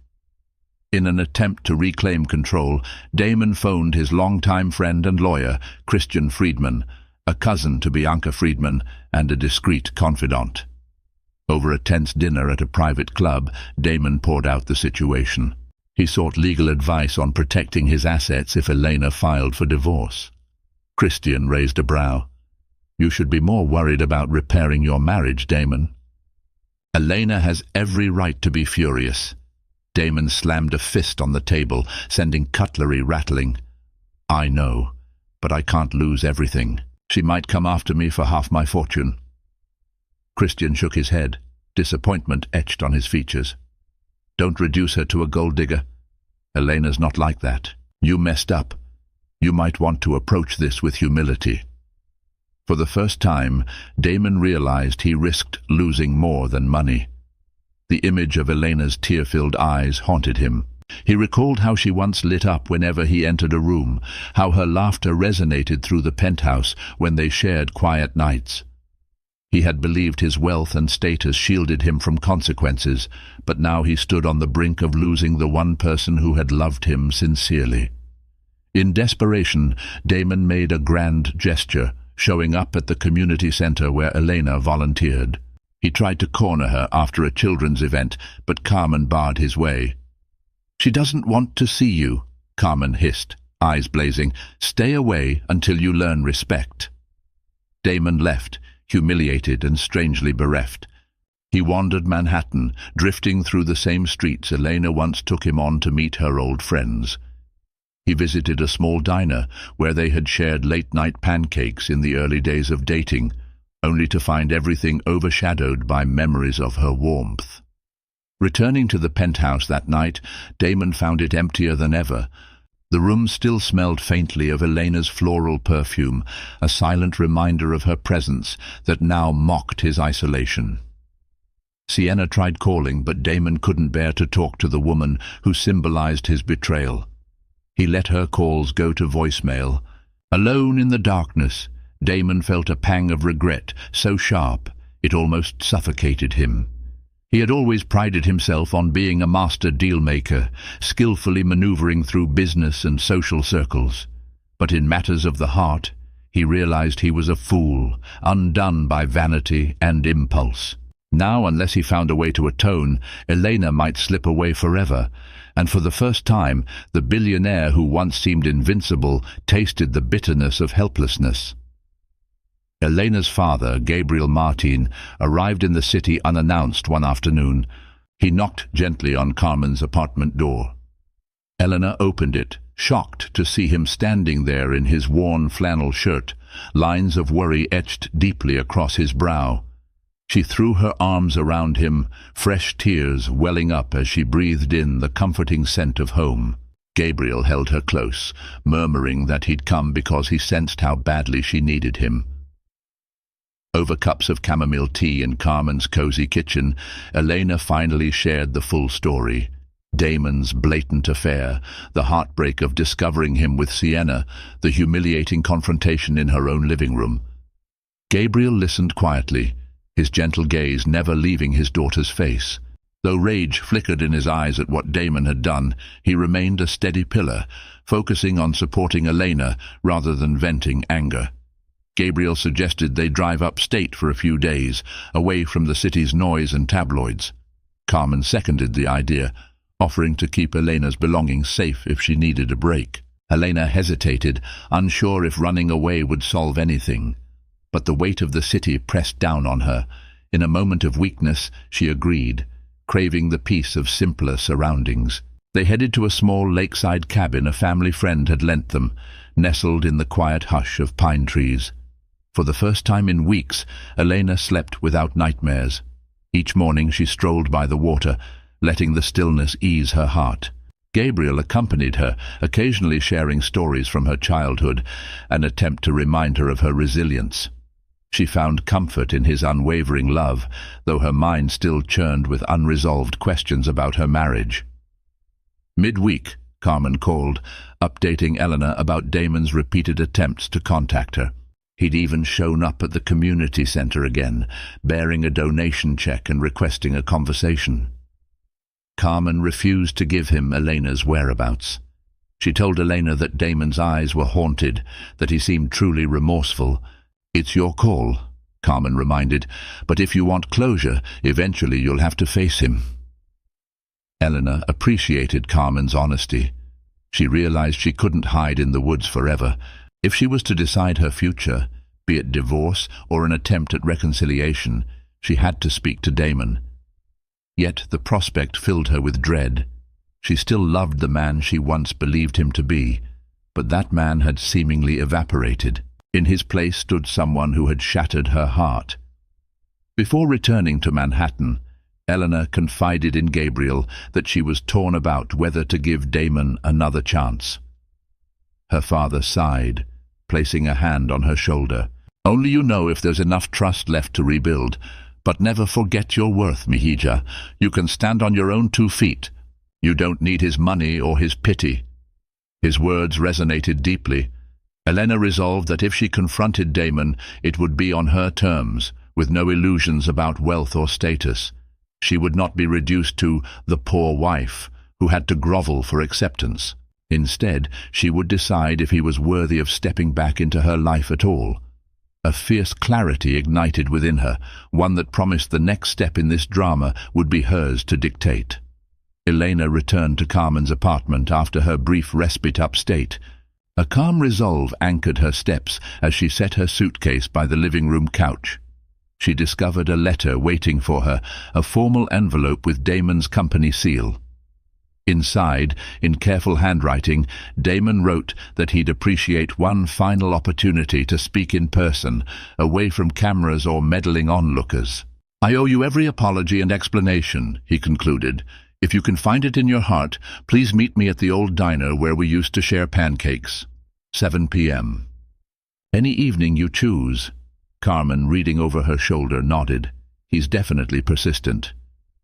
B: In an attempt to reclaim control, Damon phoned his longtime friend and lawyer, Christian Friedman, a cousin to Bianca Friedman and a discreet confidant. Over a tense dinner at a private club, Damon poured out the situation. He sought legal advice on protecting his assets if Elena filed for divorce. Christian raised a brow. "You should be more worried about repairing your marriage, Damon." "Elena has every right to be furious." Damon slammed a fist on the table, sending cutlery rattling. "I know, but I can't lose everything. She might come after me for half my fortune." Christian shook his head, disappointment etched on his features. "Don't reduce her to a gold digger. Elena's not like that. You messed up. You might want to approach this with humility." For the first time, Damon realized he risked losing more than money. The image of Elena's tear-filled eyes haunted him. He recalled how she once lit up whenever he entered a room, how her laughter resonated through the penthouse when they shared quiet nights. He had believed his wealth and status shielded him from consequences, but now he stood on the brink of losing the one person who had loved him sincerely. In desperation, Damon made a grand gesture, showing up at the community center where Elena volunteered. He tried to corner her after a children's event, but Carmen barred his way. "She doesn't want to see you," Carmen hissed, eyes blazing. "Stay away until you learn respect." Damon left, humiliated and strangely bereft. He wandered Manhattan, drifting through the same streets Elena once took him on to meet her old friends. He visited a small diner where they had shared late-night pancakes in the early days of dating, only to find everything overshadowed by memories of her warmth. Returning to the penthouse that night, Damon found it emptier than ever. The room still smelled faintly of Elena's floral perfume, a silent reminder of her presence that now mocked his isolation. Sienna tried calling, but Damon couldn't bear to talk to the woman who symbolized his betrayal. He let her calls go to voicemail. Alone in the darkness, Damon felt a pang of regret so sharp it almost suffocated him. He had always prided himself on being a master deal-maker, skillfully maneuvering through business and social circles. But in matters of the heart, he realized he was a fool, undone by vanity and impulse. Now, unless he found a way to atone, Elena might slip away forever, and for the first time, the billionaire who once seemed invincible tasted the bitterness of helplessness. Elena's father, Gabriel Martin, arrived in the city unannounced one afternoon. He knocked gently on Carmen's apartment door. Elena opened it, shocked to see him standing there in his worn flannel shirt, lines of worry etched deeply across his brow. She threw her arms around him, fresh tears welling up as she breathed in the comforting scent of home. Gabriel held her close, murmuring that he'd come because he sensed how badly she needed him. Over cups of chamomile tea in Carmen's cozy kitchen, Elena finally shared the full story. Damon's blatant affair, the heartbreak of discovering him with Sienna, the humiliating confrontation in her own living room. Gabriel listened quietly, his gentle gaze never leaving his daughter's face. Though rage flickered in his eyes at what Damon had done, he remained a steady pillar, focusing on supporting Elena rather than venting anger. Gabriel suggested they drive upstate for a few days, away from the city's noise and tabloids. Carmen seconded the idea, offering to keep Elena's belongings safe if she needed a break. Elena hesitated, unsure if running away would solve anything. But the weight of the city pressed down on her. In a moment of weakness, she agreed, craving the peace of simpler surroundings. They headed to a small lakeside cabin a family friend had lent them, nestled in the quiet hush of pine trees. For the first time in weeks, Elena slept without nightmares. Each morning she strolled by the water, letting the stillness ease her heart. Gabriel accompanied her, occasionally sharing stories from her childhood, an attempt to remind her of her resilience. She found comfort in his unwavering love, though her mind still churned with unresolved questions about her marriage. Midweek, Carmen called, updating Elena about Damon's repeated attempts to contact her. He'd even shown up at the community center again, bearing a donation check and requesting a conversation. Carmen refused to give him Elena's whereabouts. She told Elena that Damon's eyes were haunted, that he seemed truly remorseful. "It's your call," Carmen reminded, "but if you want closure, eventually you'll have to face him." Elena appreciated Carmen's honesty. She realized she couldn't hide in the woods forever. If she was to decide her future, be it divorce or an attempt at reconciliation, she had to speak to Damon. Yet the prospect filled her with dread. She still loved the man she once believed him to be, but that man had seemingly evaporated. In his place stood someone who had shattered her heart. Before returning to Manhattan, Elena confided in Gabriel that she was torn about whether to give Damon another chance. Her father sighed, placing a hand on her shoulder. "Only you know if there's enough trust left to rebuild. But never forget your worth, Mihija. You can stand on your own 2 feet. You don't need his money or his pity." His words resonated deeply. Elena resolved that if she confronted Damon, it would be on her terms, with no illusions about wealth or status. She would not be reduced to the poor wife, who had to grovel for acceptance. Instead, she would decide if he was worthy of stepping back into her life at all. A fierce clarity ignited within her, one that promised the next step in this drama would be hers to dictate. Elena returned to Carmen's apartment after her brief respite upstate. A calm resolve anchored her steps as she set her suitcase by the living room couch. She discovered a letter waiting for her, a formal envelope with Damon's company seal. Inside, in careful handwriting, Damon wrote that he'd appreciate one final opportunity to speak in person, away from cameras or meddling onlookers. "I owe you every apology and explanation," he concluded. "If you can find it in your heart, please meet me at the old diner where we used to share pancakes. 7 p.m. "Any evening you choose." Carmen, reading over her shoulder, nodded. "He's definitely persistent."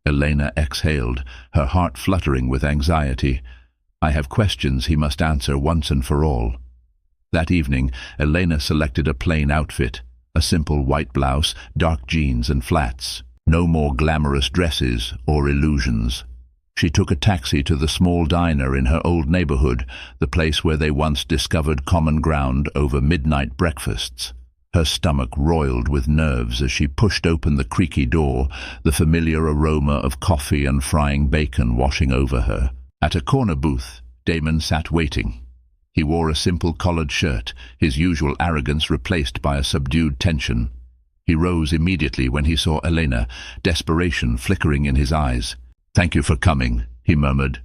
B: Elena exhaled, her heart fluttering with anxiety. "I have questions he must answer once and for all." That evening, Elena selected a plain outfit, a simple white blouse, dark jeans and flats. No more glamorous dresses or illusions. She took a taxi to the small diner in her old neighborhood, the place where they once discovered common ground over midnight breakfasts. Her stomach roiled with nerves as she pushed open the creaky door, the familiar aroma of coffee and frying bacon washing over her. At a corner booth, Damon sat waiting. He wore a simple collared shirt, his usual arrogance replaced by a subdued tension. He rose immediately when he saw Elena, desperation flickering in his eyes. "Thank you for coming," he murmured.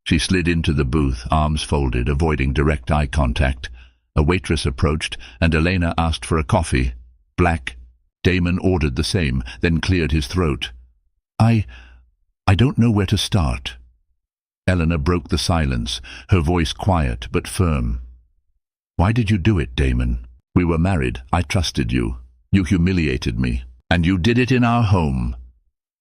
B: She slid into the booth, arms folded, avoiding direct eye contact. A waitress approached, and Elena asked for a coffee. "Black?" Damon ordered the same, then cleared his throat. I don't know where to start." Elena broke the silence, her voice quiet but firm. "Why did you do it, Damon? We were married. I trusted you. You humiliated me. And you did it in our home."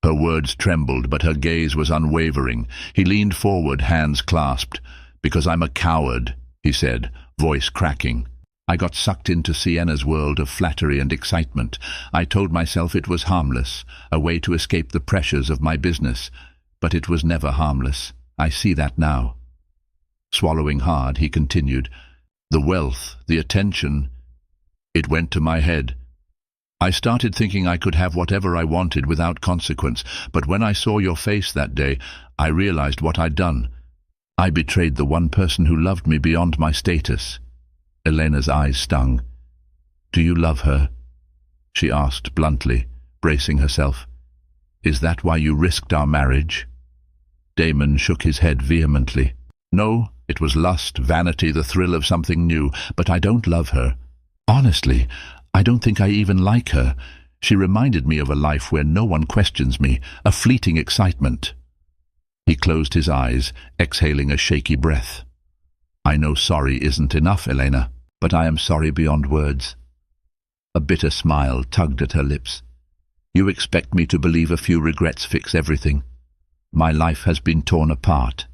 B: Her words trembled, but her gaze was unwavering. He leaned forward, hands clasped. "Because I'm a coward," he said, voice cracking. "I got sucked into Sienna's world of flattery and excitement. I told myself it was harmless, a way to escape the pressures of my business. But it was never harmless. I see that now." Swallowing hard, he continued, "The wealth, the attention, it went to my head. I started thinking I could have whatever I wanted without consequence, but when I saw your face that day, I realized what I'd done. I betrayed the one person who loved me beyond my status." Elena's eyes stung. "Do you love her?" she asked bluntly, bracing herself. "Is that why you risked our marriage?" Damon shook his head vehemently. "No, it was lust, vanity, the thrill of something new, but I don't love her. Honestly, I don't think I even like her. She reminded me of a life where no one questions me, a fleeting excitement." He closed his eyes, exhaling a shaky breath. "I know sorry isn't enough, Elena, but I am sorry beyond words." A bitter smile tugged at her lips. "You expect me to believe a few regrets fix everything. My life has been torn apart."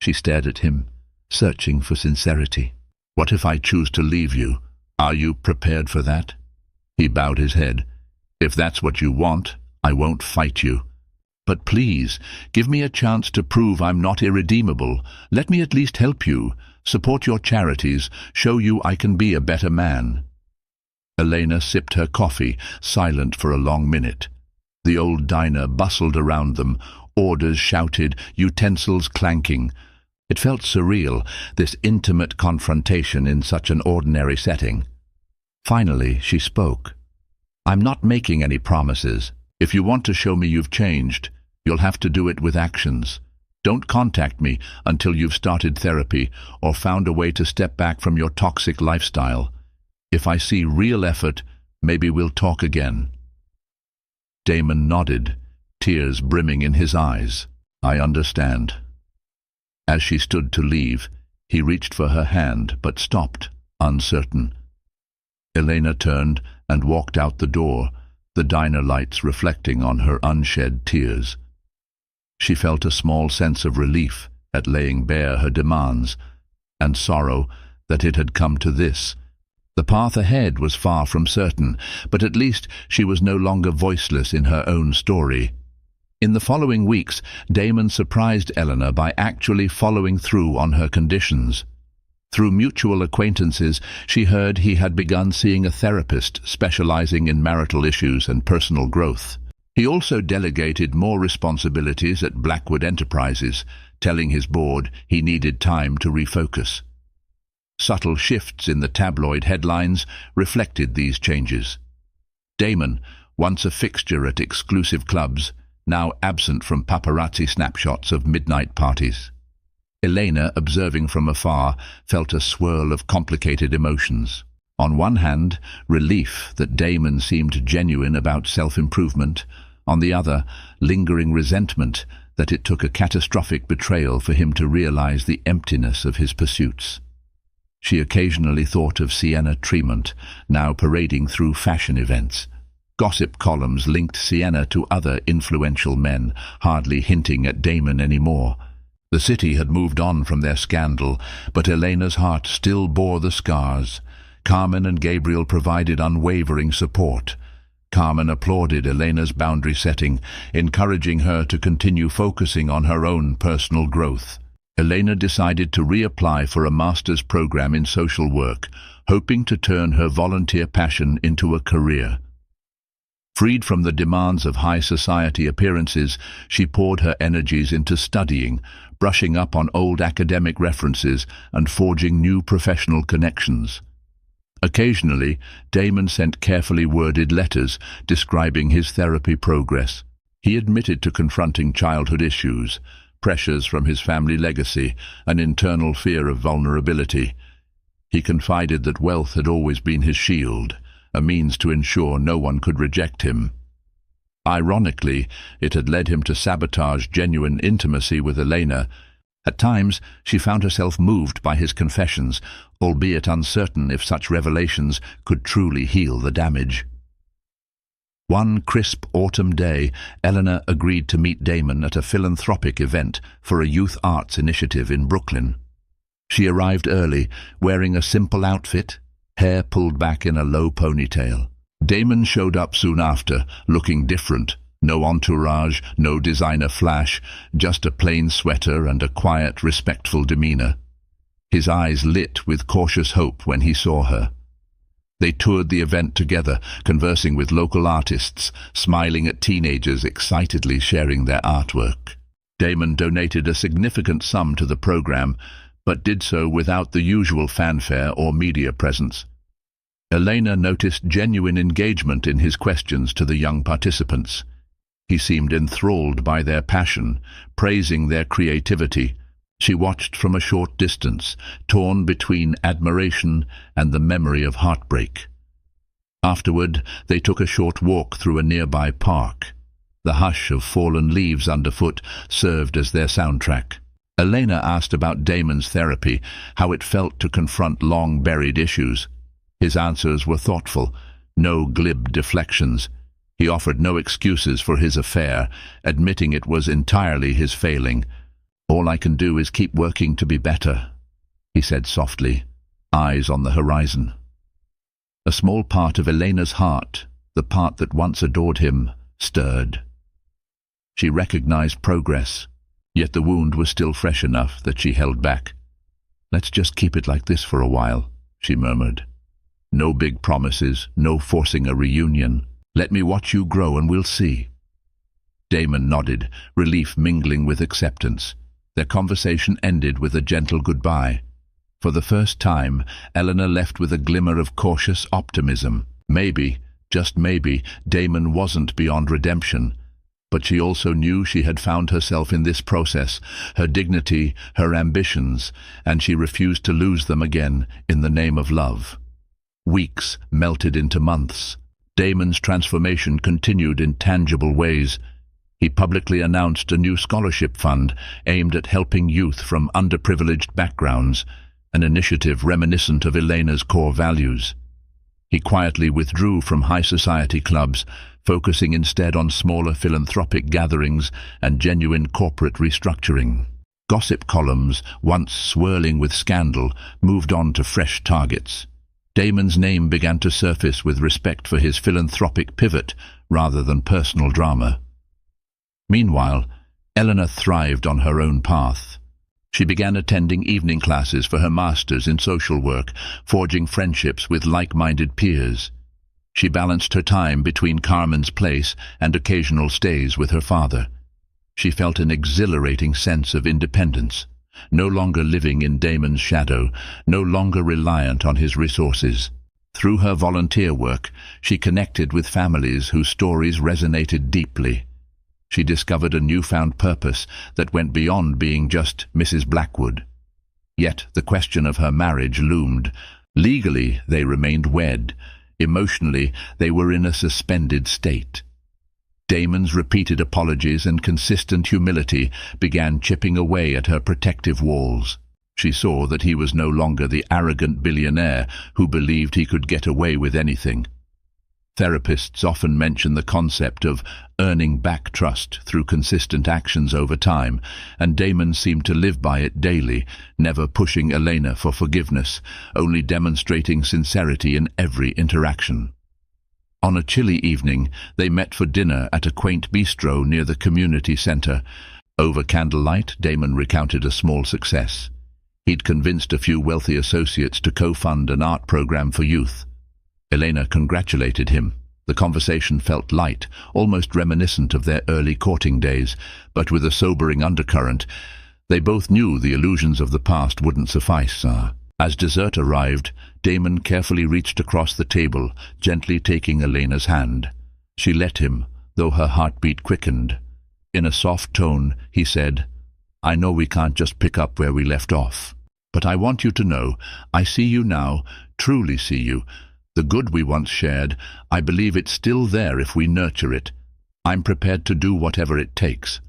B: She stared at him, searching for sincerity. "What if I choose to leave you? Are you prepared for that?" He bowed his head. "If that's what you want, I won't fight you. But please, give me a chance to prove I'm not irredeemable. Let me at least help you, support your charities, show you I can be a better man." Elena sipped her coffee, silent for a long minute. The old diner bustled around them, orders shouted, utensils clanking. It felt surreal, this intimate confrontation in such an ordinary setting. Finally, she spoke. "I'm not making any promises. If you want to show me you've changed, you'll have to do it with actions. Don't contact me until you've started therapy or found a way to step back from your toxic lifestyle. If I see real effort, maybe we'll talk again." Damon nodded, tears brimming in his eyes. "I understand." As she stood to leave, he reached for her hand but stopped, uncertain. Elena turned and walked out the door, the diner lights reflecting on her unshed tears. She felt a small sense of relief at laying bare her demands, and sorrow that it had come to this. The path ahead was far from certain, but at least she was no longer voiceless in her own story. In the following weeks, Damon surprised Eleanor by actually following through on her conditions. Through mutual acquaintances, she heard he had begun seeing a therapist specializing in marital issues and personal growth. He also delegated more responsibilities at Blackwood Enterprises, telling his board he needed time to refocus. Subtle shifts in the tabloid headlines reflected these changes. Damon, once a fixture at exclusive clubs, now absent from paparazzi snapshots of midnight parties. Elena, observing from afar, felt a swirl of complicated emotions. On one hand, relief that Damon seemed genuine about self-improvement. On the other, lingering resentment that it took a catastrophic betrayal for him to realize the emptiness of his pursuits. She occasionally thought of Sienna Tremont, now parading through fashion events. Gossip columns linked Sienna to other influential men, hardly hinting at Damon anymore. The city had moved on from their scandal, but Elena's heart still bore the scars. Carmen and Gabriel provided unwavering support. Carmen applauded Elena's boundary setting, encouraging her to continue focusing on her own personal growth. Elena decided to reapply for a master's program in social work, hoping to turn her volunteer passion into a career. Freed from the demands of high society appearances, she poured her energies into studying, brushing up on old academic references and forging new professional connections. Occasionally, Damon sent carefully worded letters describing his therapy progress. He admitted to confronting childhood issues, pressures from his family legacy, an internal fear of vulnerability. He confided that wealth had always been his shield, a means to ensure no one could reject him. Ironically, it had led him to sabotage genuine intimacy with Elena. At times, she found herself moved by his confessions, albeit uncertain if such revelations could truly heal the damage. One crisp autumn day, Eleanor agreed to meet Damon at a philanthropic event for a youth arts initiative in Brooklyn. She arrived early, wearing a simple outfit, hair pulled back in a low ponytail. Damon showed up soon after, looking different. No entourage, no designer flash, just a plain sweater and a quiet, respectful demeanor. His eyes lit with cautious hope when he saw her. They toured the event together, conversing with local artists, smiling at teenagers excitedly sharing their artwork. Damon donated a significant sum to the program, but did so without the usual fanfare or media presence. Elena noticed genuine engagement in his questions to the young participants. He seemed enthralled by their passion, praising their creativity. She watched from a short distance, torn between admiration and the memory of heartbreak. Afterward, they took a short walk through a nearby park. The hush of fallen leaves underfoot served as their soundtrack. Elena asked about Damon's therapy, how it felt to confront long-buried issues. His answers were thoughtful, no glib deflections. He offered no excuses for his affair, admitting it was entirely his failing. "All I can do is keep working to be better," he said softly, eyes on the horizon. A small part of Elena's heart, the part that once adored him, stirred. She recognized progress, yet the wound was still fresh enough that she held back. "Let's just keep it like this for a while," she murmured. "No big promises, no forcing a reunion. Let me watch you grow and we'll see." Damon nodded, relief mingling with acceptance. Their conversation ended with a gentle goodbye. For the first time, Eleanor left with a glimmer of cautious optimism. Maybe, just maybe, Damon wasn't beyond redemption. But she also knew she had found herself in this process, her dignity, her ambitions, and she refused to lose them again in the name of love. Weeks melted into months. Damon's transformation continued in tangible ways. He publicly announced a new scholarship fund aimed at helping youth from underprivileged backgrounds, an initiative reminiscent of Elena's core values. He quietly withdrew from high society clubs, focusing instead on smaller philanthropic gatherings and genuine corporate restructuring. Gossip columns, once swirling with scandal, moved on to fresh targets. Damon's name began to surface with respect for his philanthropic pivot rather than personal drama. Meanwhile, Eleanor thrived on her own path. She began attending evening classes for her master's in social work, forging friendships with like-minded peers. She balanced her time between Carmen's place and occasional stays with her father. She felt an exhilarating sense of independence, no longer living in Damon's shadow, no longer reliant on his resources. Through her volunteer work, she connected with families whose stories resonated deeply. She discovered a newfound purpose that went beyond being just Mrs. Blackwood. Yet the question of her marriage loomed. Legally, they remained wed. Emotionally, they were in a suspended state. Damon's repeated apologies and consistent humility began chipping away at her protective walls. She saw that he was no longer the arrogant billionaire who believed he could get away with anything. Therapists often mention the concept of earning back trust through consistent actions over time, and Damon seemed to live by it daily, never pushing Elena for forgiveness, only demonstrating sincerity in every interaction. On a chilly evening, they met for dinner at a quaint bistro near the community center. Over candlelight, Damon recounted a small success. He'd convinced a few wealthy associates to co-fund an art program for youth. Elena congratulated him. The conversation felt light, almost reminiscent of their early courting days, but with a sobering undercurrent. They both knew the illusions of the past wouldn't suffice. As dessert arrived, Damon carefully reached across the table, gently taking Elena's hand. She let him, though her heartbeat quickened. In a soft tone, he said, "I know we can't just pick up where we left off, but I want you to know, I see you now, truly see you. The good we once shared, I believe it's still there if we nurture it. I'm prepared to do whatever it takes."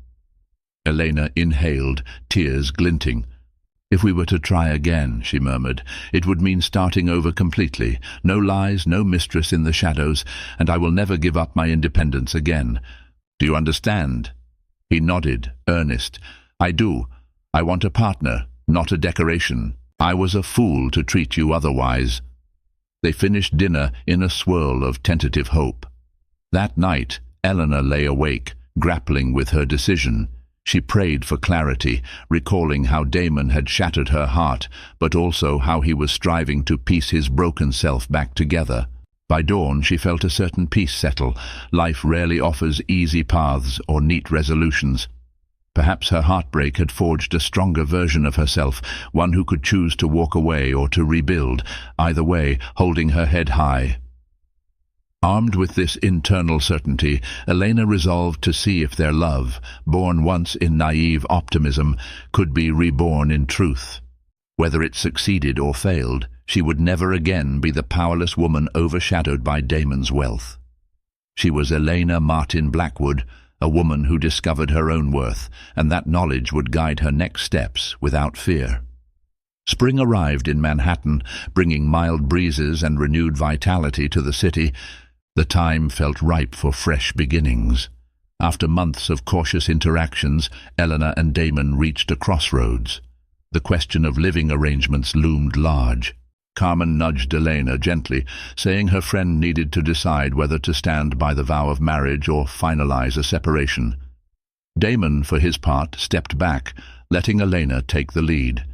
B: Elena inhaled, tears glinting. "If we were to try again," she murmured, "it would mean starting over completely. No lies, no mistress in the shadows, and I will never give up my independence again. Do you understand?" He nodded, earnest. "I do. I want a partner, not a decoration. I was a fool to treat you otherwise." They finished dinner in a swirl of tentative hope. That night, Eleanor lay awake, grappling with her decision. She prayed for clarity, recalling how Damon had shattered her heart, but also how he was striving to piece his broken self back together. By dawn, she felt a certain peace settle. Life rarely offers easy paths or neat resolutions. Perhaps her heartbreak had forged a stronger version of herself, one who could choose to walk away or to rebuild, either way, holding her head high. Armed with this internal certainty, Elena resolved to see if their love, born once in naive optimism, could be reborn in truth. Whether it succeeded or failed, she would never again be the powerless woman overshadowed by Damon's wealth. She was Elena Martin Blackwood, a woman who discovered her own worth, and that knowledge would guide her next steps without fear. Spring arrived in Manhattan, bringing mild breezes and renewed vitality to the city. The time felt ripe for fresh beginnings. After months of cautious interactions, Eleanor and Damon reached a crossroads. The question of living arrangements loomed large. Carmen nudged Elena gently, saying her friend needed to decide whether to stand by the vow of marriage or finalize a separation. Damon, for his part, stepped back, letting Elena take the lead.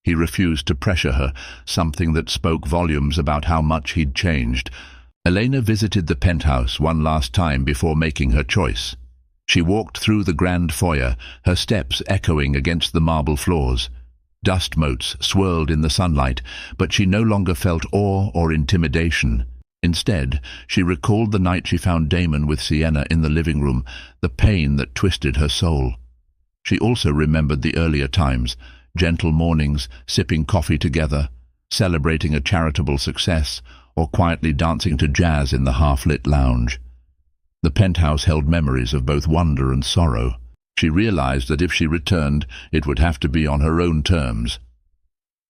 B: He refused to pressure her, something that spoke volumes about how much he'd changed. Elena visited the penthouse one last time before making her choice. She walked through the grand foyer, her steps echoing against the marble floors. Dust motes swirled in the sunlight, but she no longer felt awe or intimidation. Instead, she recalled the night she found Damon with Sienna in the living room, the pain that twisted her soul. She also remembered the earlier times, gentle mornings, sipping coffee together, celebrating a charitable success, or quietly dancing to jazz in the half-lit lounge. The penthouse held memories of both wonder and sorrow. She realized that if she returned, it would have to be on her own terms.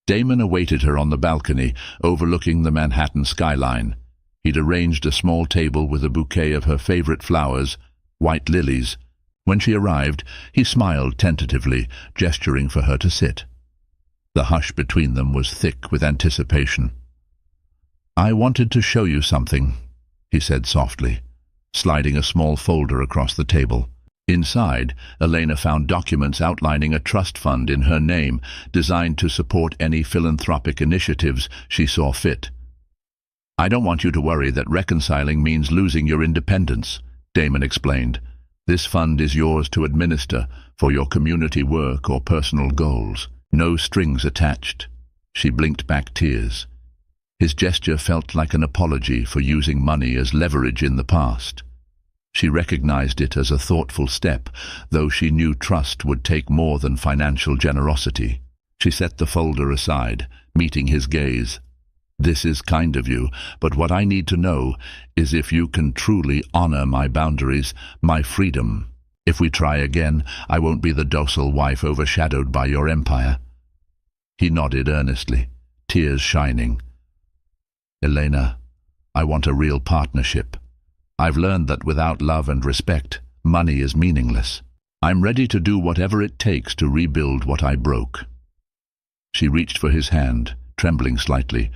B: Damon awaited her on the balcony, overlooking the Manhattan skyline. He'd arranged a small table with a bouquet of her favorite flowers, white lilies. When she arrived, he smiled tentatively, gesturing for her to sit. The hush between them was thick with anticipation. "I wanted to show you something," he said softly, sliding a small folder across the table. Inside, Elena found documents outlining a trust fund in her name, designed to support any philanthropic initiatives she saw fit. "I don't want you to worry that reconciling means losing your independence," Damon explained. "This fund is yours to administer for your community work or personal goals. No strings attached." She blinked back tears. His gesture felt like an apology for using money as leverage in the past. She recognized it as a thoughtful step, though she knew trust would take more than financial generosity. She set the folder aside, meeting his gaze. This is kind of you, but what I need to know is if you can truly honor my boundaries, my freedom. If we try again, I won't be the docile wife overshadowed by your empire." He nodded earnestly, tears shining. "Elena, I want a real partnership. I've learned that without love and respect, money is meaningless. I'm ready to do whatever it takes to rebuild what I broke." She reached for his hand, trembling slightly.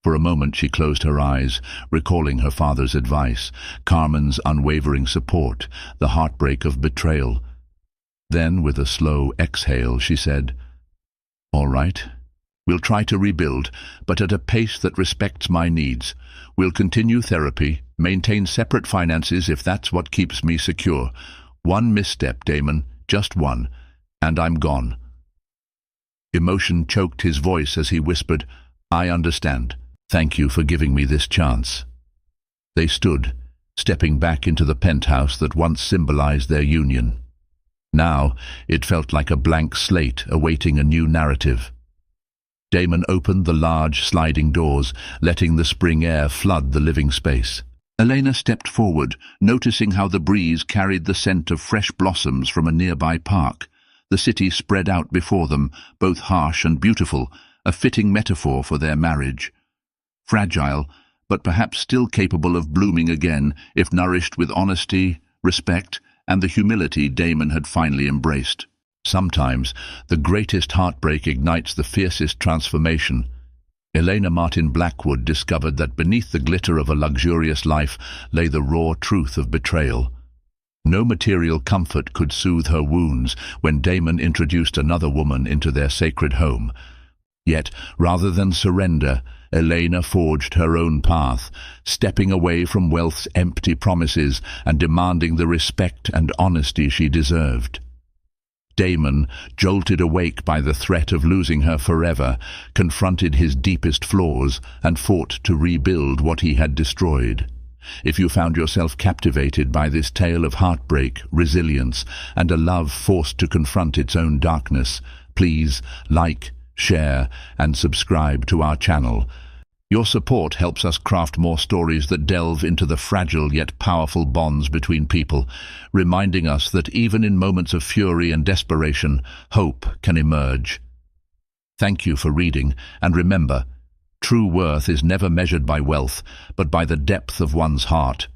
B: For a moment she closed her eyes, recalling her father's advice, Carmen's unwavering support, the heartbreak of betrayal. Then, with a slow exhale, she said, "All right. We'll try to rebuild, but at a pace that respects my needs. We'll continue therapy, maintain separate finances if that's what keeps me secure. One misstep, Damon, just one, and I'm gone." Emotion choked his voice as he whispered, "I understand. Thank you for giving me this chance." They stood, stepping back into the penthouse that once symbolized their union. Now it felt like a blank slate awaiting a new narrative. Damon opened the large sliding doors, letting the spring air flood the living space. Elena stepped forward, noticing how the breeze carried the scent of fresh blossoms from a nearby park. The city spread out before them, both harsh and beautiful, a fitting metaphor for their marriage. Fragile, but perhaps still capable of blooming again if nourished with honesty, respect, and the humility Damon had finally embraced. Sometimes the greatest heartbreak ignites the fiercest transformation. Elena Martin Blackwood discovered that beneath the glitter of a luxurious life lay the raw truth of betrayal. No material comfort could soothe her wounds when Damon introduced another woman into their sacred home. Yet, rather than surrender, Elena forged her own path, stepping away from wealth's empty promises and demanding the respect and honesty she deserved. Damon, jolted awake by the threat of losing her forever, confronted his deepest flaws and fought to rebuild what he had destroyed. If you found yourself captivated by this tale of heartbreak, resilience, and a love forced to confront its own darkness, please like, share, and subscribe to our channel. Your support helps us craft more stories that delve into the fragile yet powerful bonds between people, reminding us that even in moments of fury and desperation, hope can emerge. Thank you for reading, and remember, true worth is never measured by wealth, but by the depth of one's heart.